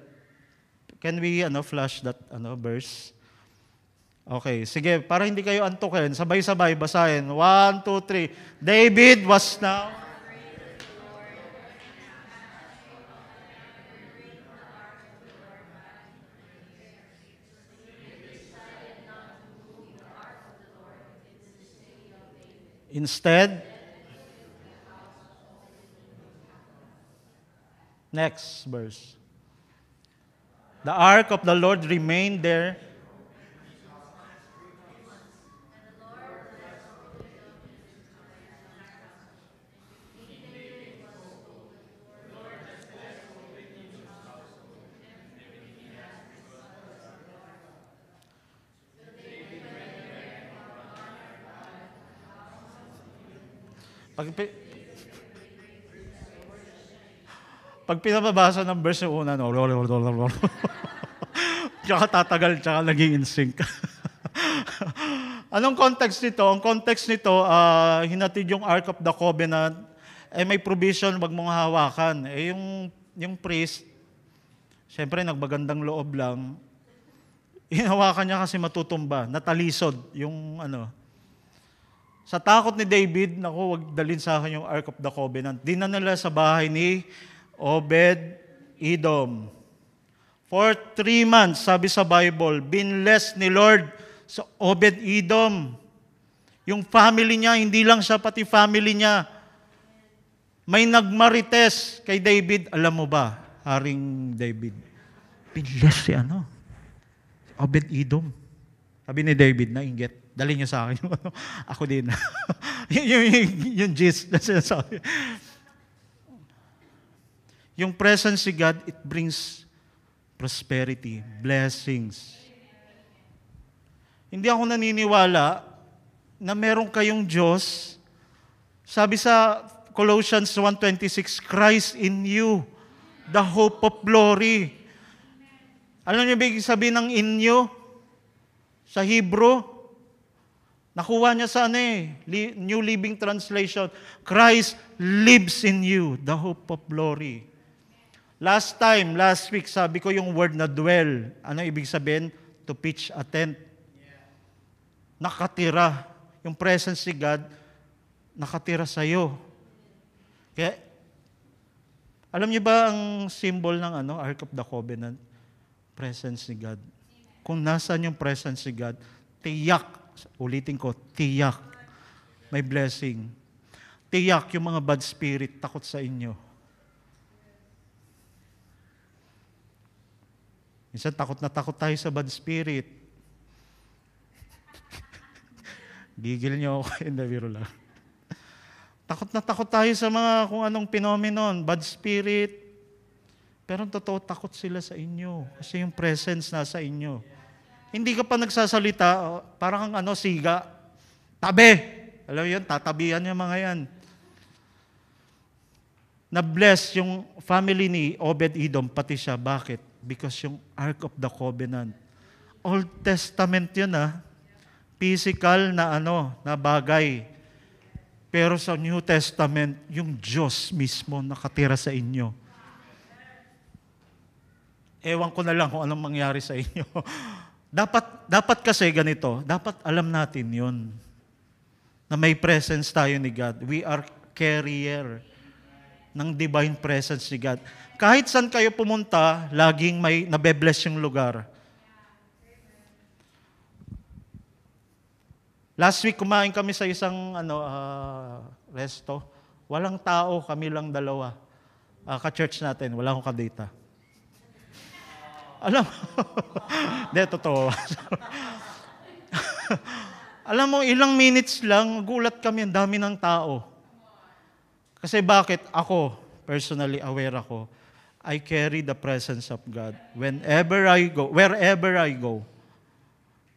Can we flash that verse? Okay, sige, para hindi kayo antukin, sabay-sabay basahin. 1, 2, 3. David was now... Instead, next verse. The ark of the Lord remained there. Pag pinababasa ng verse yung una, tsaka tatagal, tsaka naging in sync. Anong context nito? Ang context nito, hinatid yung Ark of the Covenant, may provision, wag mong hawakan. Yung priest, syempre nagbagandang loob lang, hinawakan niya kasi matutumba, natalisod yung Sa takot ni David, wag dalhin sa akin yung Ark of the Covenant. Dinala sa bahay ni Obed-Edom. For 3 months, sabi sa Bible, binless ni Lord sa Obed-Edom. Yung family niya, hindi lang siya, pati family niya. May nagmarites kay David. Alam mo ba, Haring David, binless si Obed-Edom. Sabi ni David, nainggit. Dali niyo sa akin yung ako din. yung gist na sinasabi. Yung presence ni God, it brings prosperity, blessings. Hindi ako naniniwala na meron kayong Diyos. Sabi sa Colossians 1:26, Christ in you, the hope of glory. Alam niyo ba ibig sabihin ng in you? Sa Hebrew, nakuha niya sa New Living Translation, Christ lives in you, the hope of glory. Last week, sabi ko yung word na dwell. Ano ibig sabihin? To pitch a tent. Nakatira. Yung presence ni God, nakatira sa'yo. Kaya, alam niyo ba ang symbol ng Ark of the Covenant? Presence ni God. Kung nasaan yung presence ni God, tiyak, ulitin ko, tiyak, may blessing. Tiyak yung mga bad spirit, takot sa inyo. Minsan takot na takot tayo sa bad spirit. Gigil niyo ako, hindi, biro lang. Takot na takot tayo sa mga kung anong phenomenon, bad spirit. Pero totoo, takot sila sa inyo. Kasi yung presence nasa inyo. Hindi ka pa nagsasalita, parang siga. Tabi! Alam mo yun, tatabihan yung mga yan. Na-bless yung family ni Obed-Edom, pati siya. Bakit? Because yung Ark of the Covenant. Old Testament yun Physical na na bagay. Pero sa New Testament, yung Diyos mismo nakatira sa inyo. Ewan ko na lang kung anong mangyari sa inyo. Dapat kasi ganito, dapat alam natin yun. Na may presence tayo ni God. We are carrier ng divine presence ni God. Kahit saan kayo pumunta, laging may nabe-bless yung lugar. Last week, kumain kami sa isang resto. Walang tao, kami lang dalawa. Ka-church natin, wala akong kadata. Alam mo, hindi, totoo. Alam mo, ilang minutes lang, gulat kami, ang dami ng tao. Kasi bakit? Ako, personally aware ako, I carry the presence of God. Whenever I go, wherever I go,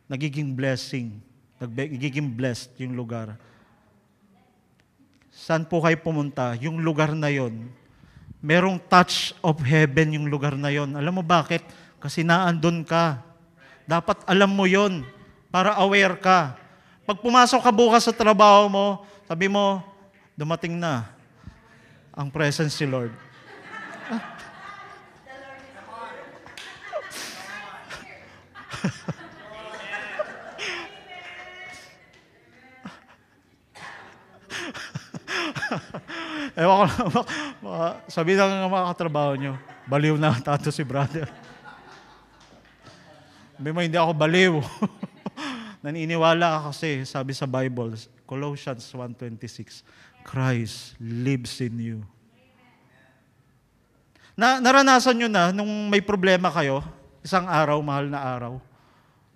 nagiging blessing. Nagiging blessed yung lugar. saan po kayo pumunta, yung lugar na yon, merong touch of heaven yung lugar na yon. Alam mo bakit? Kasi naandun ka. Dapat alam mo yon para aware ka. Pag pumasok ka bukas sa trabaho mo, sabi mo, dumating na ang presence si Lord. Ewan ko lang, sabi ng mga katrabaho nyo, baliw na tato si brother. Sabi mo, hindi ako baliw. Naniniwala ka kasi, sabi sa Bible, Colossians 1:26, Christ lives in you. Naranasan nyo na, nung may problema kayo, isang araw, mahal na araw,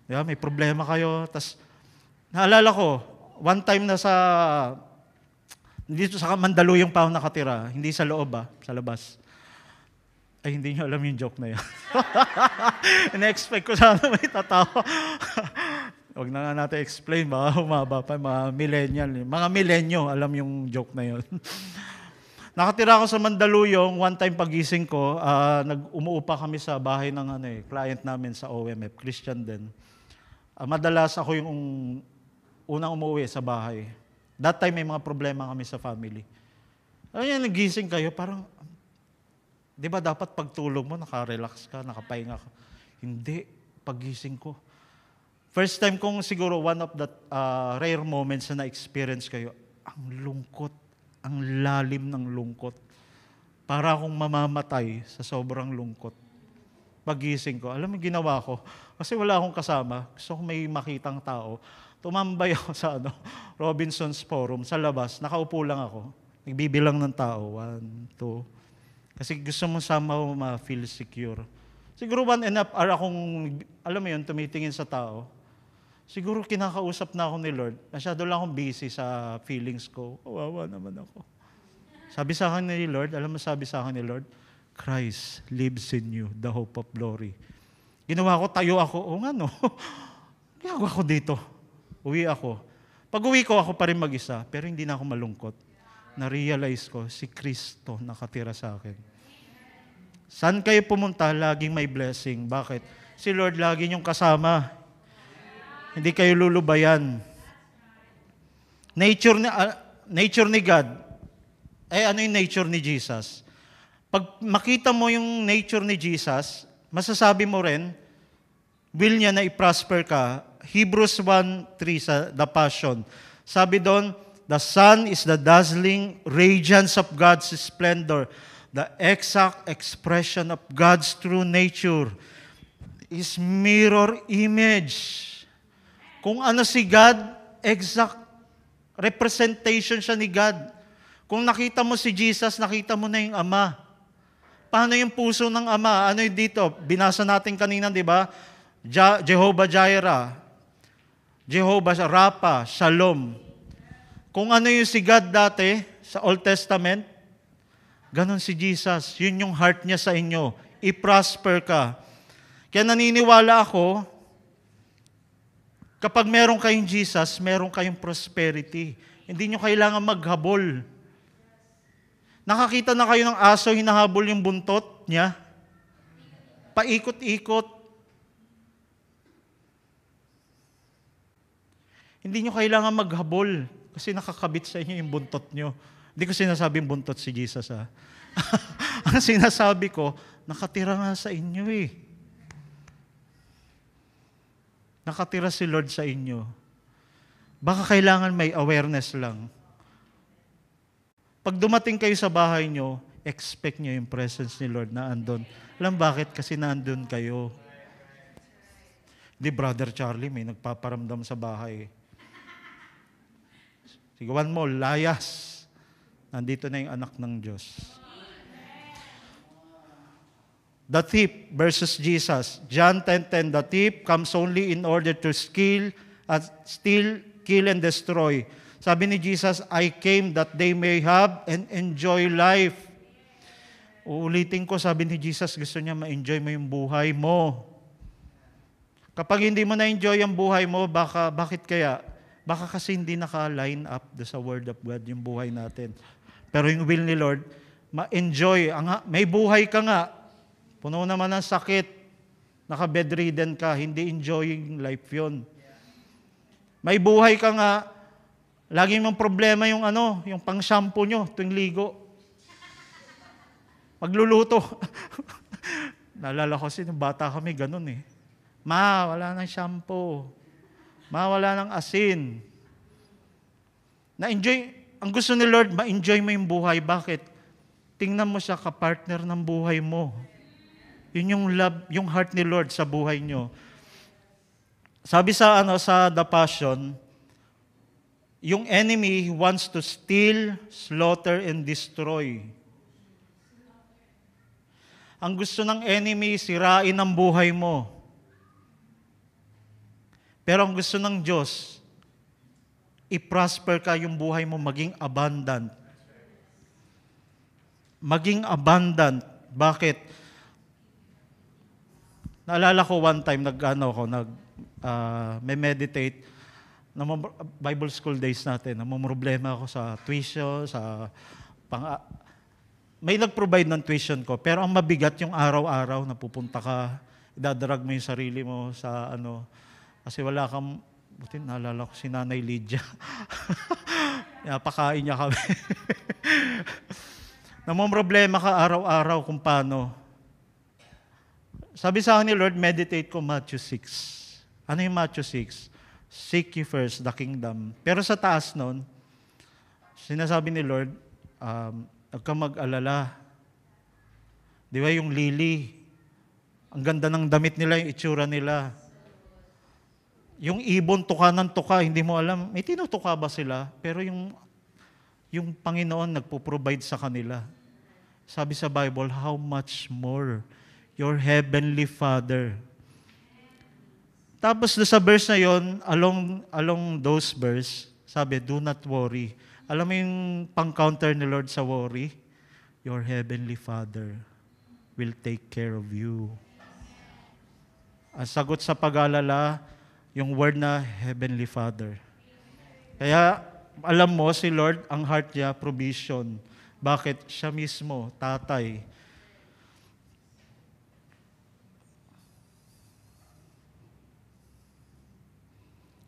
diba? May problema kayo, tas naalala ko, one time na dito sa Mandaluyong pa ako nakatira, hindi sa loob sa labas. Ay, hindi nyo alam yung joke na yan. Ina-expect ko sana may tatawa. Huwag na nga natin explain, baka humaba pa, mga millennial. Mga millennial, alam yung joke na yun. Nakatira ako sa Mandaluyong, one time pagising ko, umuupa kami sa bahay ng client namin sa OMF, Christian din. Madalas ako yung unang umuwi sa bahay. That time may mga problema kami sa family. Ayun, nagising kayo, parang, di ba dapat pagtulog mo, nakarelax ka, nakapahinga ka. Hindi, pagising ko. First time kong siguro one of the rare moments na na-experience kayo, ang lungkot, ang lalim ng lungkot. Para akong mamamatay sa sobrang lungkot. Pagising ko, alam mo ginawa ko, kasi wala akong kasama, gusto ko may makitang tao. Tumambay ako sa Robinson's Forum, sa labas, nakaupo lang ako. Nagbibilang ng tao, 1, 2. Kasi gusto mo somehow ma-feel secure. Siguro 1.5 hour akong, alam mo yun, tumitingin sa tao. Siguro kinakausap na ako ni Lord. Masyado lang akong busy sa feelings ko. Kawawa naman ako. Sabi sa akin ni Lord, alam mo sabi sa akin ni Lord, Christ lives in you, the hope of glory. Ginawa ko, tayo ako, nga no. Ginawa ko dito. Uwi ako. Pag uwi ko, ako pa rin mag-isa, pero hindi na ako malungkot. Na-realize ko, si Kristo nakatira sa akin. Saan kayo pumunta, laging may blessing. Bakit? Si Lord lagi niyong kasama. Hindi kayo lulubayan. Nature ni God. Ano yung nature ni Jesus? Pag makita mo yung nature ni Jesus, masasabi mo rin, will niya na i-prosper ka. Hebrews 1:3 sa The Passion. Sabi doon, the sun is the dazzling radiance of God's splendor, the exact expression of God's true nature, His mirror image. Kung ano si God, exact representation siya ni God. Kung nakita mo si Jesus, nakita mo na yung Ama. Paano yung puso ng Ama? Ano yung dito? Binasa natin kanina, di ba? Jehovah Jireh, Jehovah Rapha, Shalom. Kung ano yung si God dati sa Old Testament, ganon si Jesus. Yun yung heart niya sa inyo. I-prosper ka. Kaya naniniwala ako, kapag meron kayong Jesus, meron kayong prosperity. Hindi nyo kailangan maghabol. Nakakita na kayo ng aso, hinahabol yung buntot niya? Paikot-ikot. Hindi nyo kailangan maghabol kasi nakakabit sa inyo yung buntot nyo. Hindi ko sinasabing buntot si Jesus, ha? Ang sinasabi ko, nakatira nga sa inyo eh. Nakatira si Lord sa inyo. Baka kailangan may awareness lang. Pag dumating kayo sa bahay nyo, expect nyo yung presence ni Lord na andun. Alam bakit? Kasi nandun kayo. Di Brother Charlie, may nagpaparamdam sa bahay. Sige, one more, layas. Nandito na yung anak ng Diyos. The thief versus Jesus. John 10:10, the thief comes only in order to steal, kill, and destroy. Sabi ni Jesus, I came that they may have and enjoy life. Uulitin ko, sabi ni Jesus, gusto niya ma-enjoy mo yung buhay mo. Kapag hindi mo na-enjoy ang buhay mo, bakit kaya? Baka kasi hindi naka-line up sa Word of God yung buhay natin. Pero yung will ni Lord, ma-enjoy. May buhay ka nga, puno naman ng sakit, naka-bedridden ka, hindi enjoying life yun. May buhay ka nga, laging mong problema yung yung pang-shampoo nyo tuwing ligo. Magluluto. Naalala ko kasi nung bata kami, ganun eh. Ma, wala nang shampoo. Ma, wala nang asin. Na-enjoy, ang gusto ni Lord, ma-enjoy mo yung buhay. Bakit? Tingnan mo siya ka-partner ng buhay mo. Yun yung love, yung heart ni Lord sa buhay nyo. Sabi sa The Passion, yung enemy wants to steal, slaughter, and destroy. Ang gusto ng enemy, sirain ang buhay mo. Pero ang gusto ng Diyos, i-prosper ka yung buhay mo, maging abundant. Maging abundant. Bakit? Naalala ko one time, may meditate, Bible school days natin, namumroblema ako sa tuition, may nag-provide ng tuition ko, pero ang mabigat yung araw-araw na pupunta ka, idadrag mo yung sarili mo sa kasi wala kang, buti naalala ko si Nanay Lydia. Napakain niya kami. Namumroblema ka araw-araw kung paano. Sabi sa akin ni Lord, meditate ko Matthew 6. Ano yung Matthew 6? Seek ye first the kingdom. Pero sa taas nun, sinasabi ni Lord, huwag kang mag-alala. Di ba yung lily, ang ganda ng damit nila, yung itsura nila. Yung ibon, tuka ng tuka, hindi mo alam, may tinutuka ba sila? Pero yung Panginoon nagpo-provide sa kanila. Sabi sa Bible, how much more your heavenly Father. Tapos sa verse na yon, along those verse, sabi, do not worry. Alam mo yung pang-counter ni Lord sa worry? Your heavenly Father will take care of you. Ang sagot sa pag-alala, yung word na Heavenly Father. Kaya, alam mo, si Lord, ang heart niya, provision. Bakit? Siya mismo, tatay.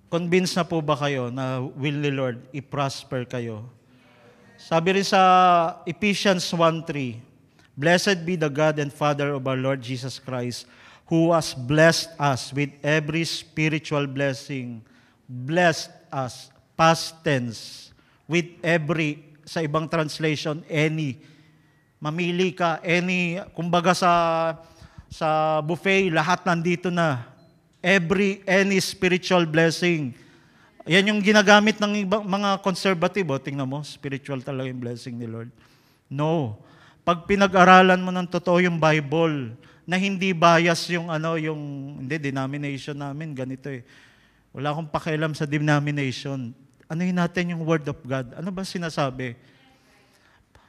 Convinced na po ba kayo na will ni Lord i-prosper kayo? Sabi rin sa Ephesians 1:3, Blessed be the God and Father of our Lord Jesus Christ, who has blessed us with every spiritual blessing. Blessed us, past tense, with every, sa ibang translation, any. Mamili ka, any, kumbaga sa buffet, lahat nandito na. Any spiritual blessing. Yan yung ginagamit ng ibang mga conservative. Tingnan mo, spiritual talaga yung blessing ni Lord. No. Pag pinag-aralan mo ng totoo yung Bible, na hindi bias yung denomination namin, ganito eh. Wala akong pakialam sa denomination. Anuhin natin yung Word of God. Ano ba sinasabi?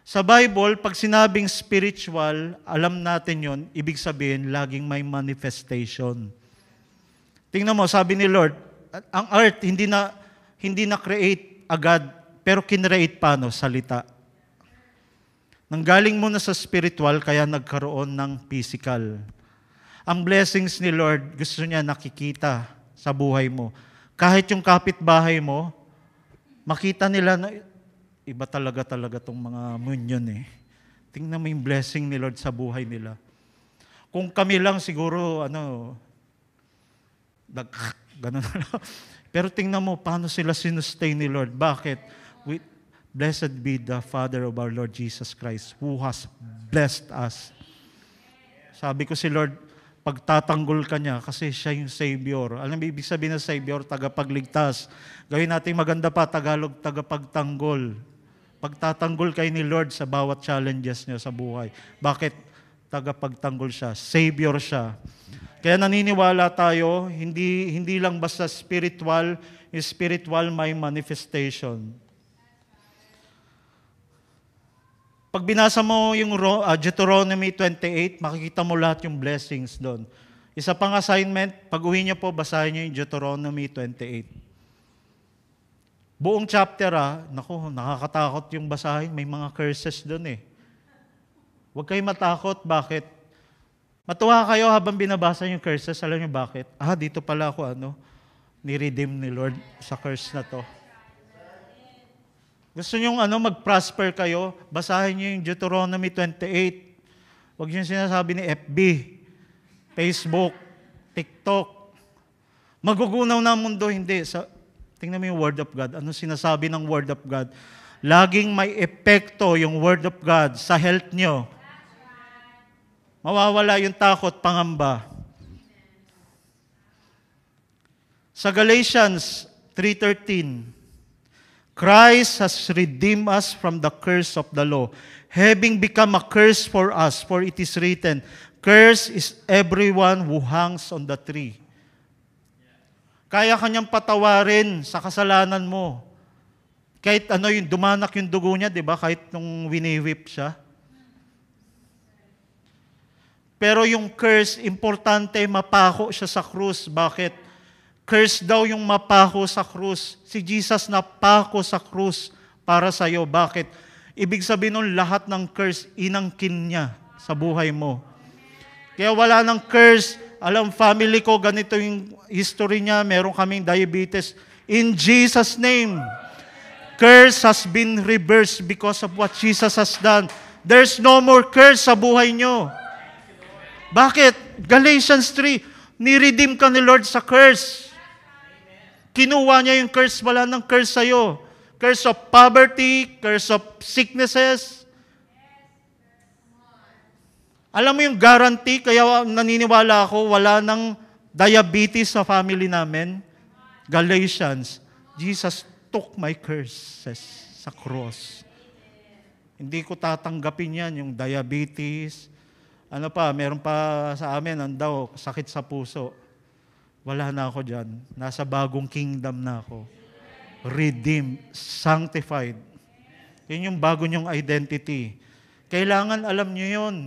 Sa Bible, pag sinabing spiritual, alam natin yon, ibig sabihin, laging may manifestation. Tingnan mo, sabi ni Lord, ang earth hindi na create agad, pero kinreate paano? Salita. Nanggaling muna sa spiritual, kaya nagkaroon ng physical. Ang blessings ni Lord, gusto niya nakikita sa buhay mo. Kahit yung kapitbahay mo, makita nila na iba talaga itong mga munyon eh. Tingnan mo yung blessing ni Lord sa buhay nila. Kung kami lang siguro, ganun na lang. Pero tingnan mo, paano sila sinustay ni Lord. Bakit? Blessed be the Father of our Lord Jesus Christ, who has blessed us. Sabi ko si Lord, pagtatanggol ka niya, kasi siya yung Savior. Alam mo, ibig sabihin ng Savior, tagapagligtas. Gawin natin maganda pa, Tagalog, tagapagtanggol. Pagtatanggol kayo ni Lord sa bawat challenges niya sa buhay. Bakit? Tagapagtanggol siya. Savior siya. Kaya naniniwala tayo, hindi lang basta spiritual may manifestation. Pag binasa mo yung Deuteronomy 28, makikita mo lahat yung blessings doon. Isa pang assignment, pag uwi niyo po, basahin niyo yung Deuteronomy 28. Buong chapter naku, nakakatakot yung basahin. May mga curses doon eh. Huwag kayo matakot. Bakit? Matuwa kayo habang binabasa yung curses. Alam niyo bakit? Dito pala ako ni-redeem ni Lord sa curse na to. Gusto niyo mag-prosper kayo? Basahin niyo yung Deuteronomy 28. Huwag niyo sinasabi ni FB, Facebook, TikTok. Magugunaw na ang mundo. Hindi. Tingnan mo yung Word of God. Ano sinasabi ng Word of God? Laging may epekto yung Word of God sa health nyo. Mawawala yung takot, pangamba. Sa Galatians 3:13, Christ has redeemed us from the curse of the law, having become a curse for us, for it is written, Cursed is everyone who hangs on the tree. Kaya kanyang patawarin sa kasalanan mo. Kahit yung dumanak yung dugo niya, di ba? Kahit nung wini-whip siya. Pero yung curse, importante, mapako siya sa krus. Bakit? Curse daw yung mapako sa krus. Si Jesus napako sa krus para sa'yo. Bakit? Ibig sabihin nun, lahat ng curse, inangkin niya sa buhay mo. Kaya wala ng curse. Alam, family ko, ganito yung history niya, meron kaming diabetes. In Jesus' name, curse has been reversed because of what Jesus has done. There's no more curse sa buhay nyo. Bakit? Galatians 3, ni-redeem ka ni Lord sa curse. Kinuha niya yung curse, wala ng curse sa'yo. Curse of poverty, curse of sicknesses. Alam mo yung guarantee, kaya naniniwala ako, wala ng diabetes sa family namin. Galatians, Jesus took my curses sa cross. Hindi ko tatanggapin yan, yung diabetes. Meron pa sa amin, sakit sa puso. Wala na ako dyan. Nasa bagong kingdom na ako. Redeemed, sanctified. Yun yung bago nyong identity. Kailangan alam nyo yun.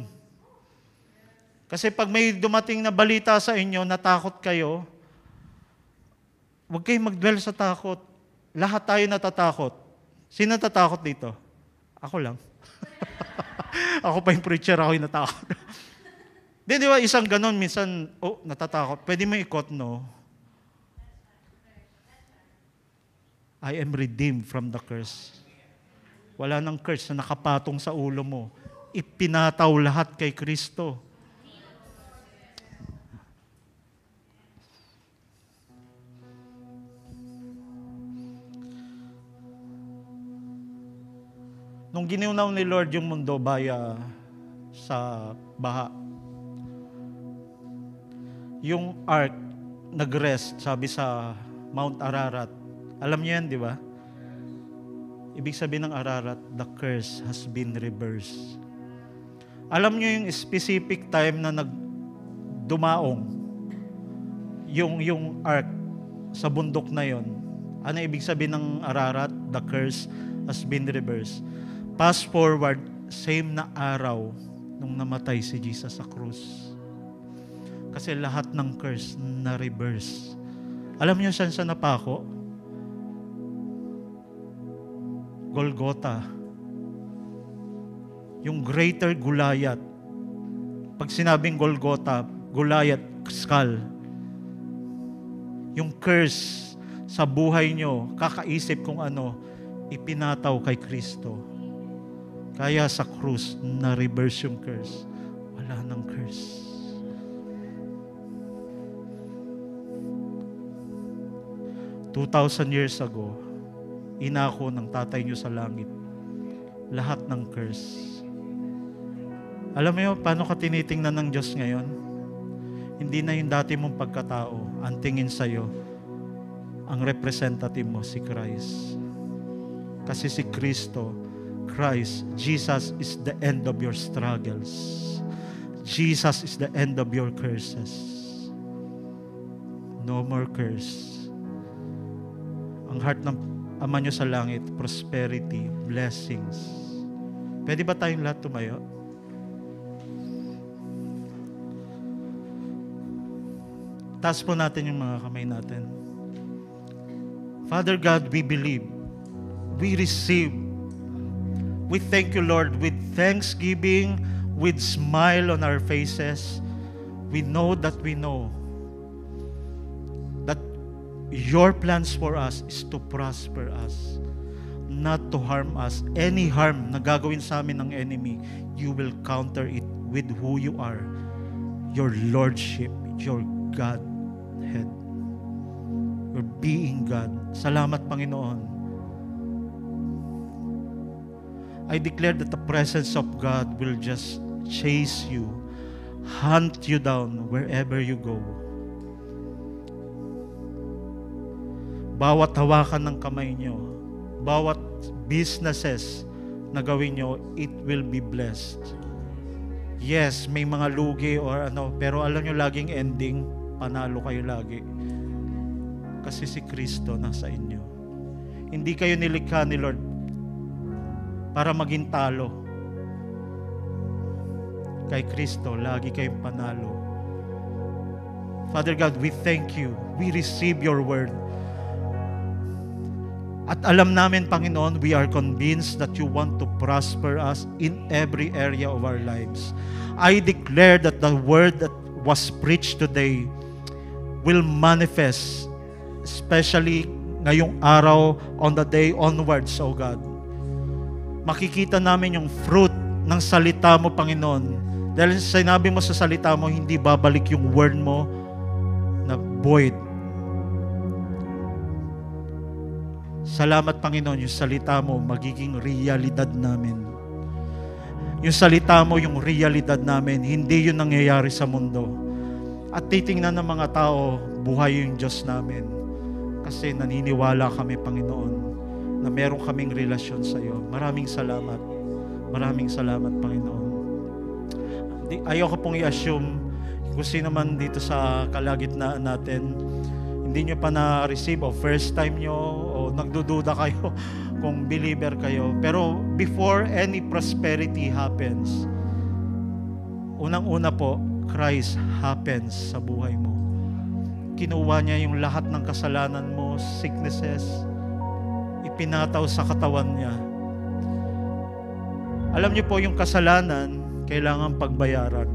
Kasi pag may dumating na balita sa inyo, natakot kayo, huwag kayong mag-dwell sa takot. Lahat tayo natatakot. Sino natatakot dito? Ako lang. Ako pa yung preacher, ako yung natakot. Di ba, isang ganon, minsan, natatakot. Pwede mo ikot, no? I am redeemed from the curse. Wala nang curse na nakapatong sa ulo mo. Ipinataw lahat kay Kristo. Nung giniunaw ni Lord yung mundo sa baha, yung ark nag-rest, sabi sa Mount Ararat. Alam niyo yan, di ba? Ibig sabihin ng Ararat, the curse has been reversed. Alam niyo yung specific time na nagdumaong yung ark sa bundok na yon. Ano ibig sabihin ng Ararat? The curse has been reversed. Fast forward, same na araw nung namatay si Jesus sa krus. Kasi lahat ng curse na-reverse. Alam niyo saan siya napako? Golgotha. Yung greater Goliath. Pag sinabing Golgotha, Goliath, skull. Yung curse sa buhay nyo, kakaisip kung ipinataw kay Kristo. Kaya sa krus, na-reverse yung curse. Wala nang curse. $2,000 years ago, inako ng tatay nyo sa langit lahat ng curse. Alam mo yun, paano ka tinitingnan ng Diyos ngayon? Hindi na yung dati mong pagkatao. Ang tingin sa'yo, ang representative mo, si Christ. Kasi si Kristo, Christ, Jesus is the end of your struggles. Jesus is the end of your curses. No more curse. Ang heart ng Ama nyo sa langit, prosperity, blessings. Pwede ba tayong lahat tumayo? Taas po natin yung mga kamay natin. Father God, we believe we receive. We thank you, Lord, with thanksgiving, with smile on our faces. We know that your plans for us is to prosper us, not to harm us. Any harm na gagawin sa amin ng enemy, you will counter it with who you are, your Lordship, your Godhead, your being God. Salamat, Panginoon. I declare that the presence of God will just chase you, hunt you down wherever you go. Bawat hawakan ng kamay nyo, bawat businesses na gawin nyo, it will be blessed. Yes, may mga lugi or pero alam nyo laging ending, panalo kayo lagi. Kasi si Kristo nasa inyo. Hindi kayo nilikha ni Lord para maging talo. Kay Kristo, lagi kayong panalo. Father God, we thank you. We receive your word. At alam namin, Panginoon, we are convinced that you want to prosper us in every area of our lives. I declare that the word that was preached today will manifest, especially ngayong araw, on the day onwards, O God. Makikita namin yung fruit ng salita mo, Panginoon. Dahil sinabi mo sa salita mo, hindi babalik yung word mo na void. Salamat, Panginoon, yung salita mo magiging realidad namin. Yung salita mo, yung realidad namin, hindi yun nangyayari sa mundo. At titingnan ng mga tao, buhay yung Diyos namin. Kasi naniniwala kami, Panginoon, na meron kaming relasyon sa iyo. Maraming salamat. Maraming salamat, Panginoon. Ayoko pong i-assume kung sino man dito sa kalagitnaan natin, hindi nyo pa na-receive o first time nyo o nagdududa kayo kung believer kayo. Pero before any prosperity happens, unang-una po, Christ happens sa buhay mo. Kinuha niya yung lahat ng kasalanan mo, sicknesses, ipinataw sa katawan niya. Alam niyo po, yung kasalanan, kailangan pagbayaran.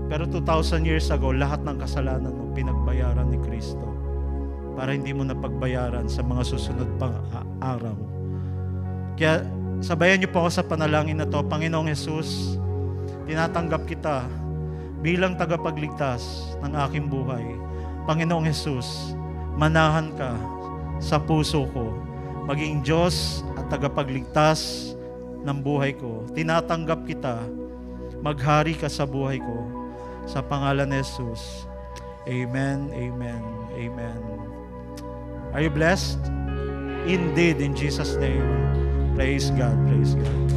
Pero 2,000 years ago, lahat ng kasalanan mo pinagbayaran ni Kristo para hindi mo na pagbayaran sa mga susunod pang araw. Kaya sabayan niyo po ako sa panalangin na to. Panginoong Jesus, tinatanggap kita bilang tagapagligtas ng aking buhay. Panginoong Jesus, manahan ka sa puso ko, maging Diyos at tagapagligtas ng buhay ko. Tinatanggap kita, maghari ka sa buhay ko. Sa pangalan ni Jesus. Amen, amen, amen. Are you blessed? Indeed, in Jesus' name. Praise God, praise God.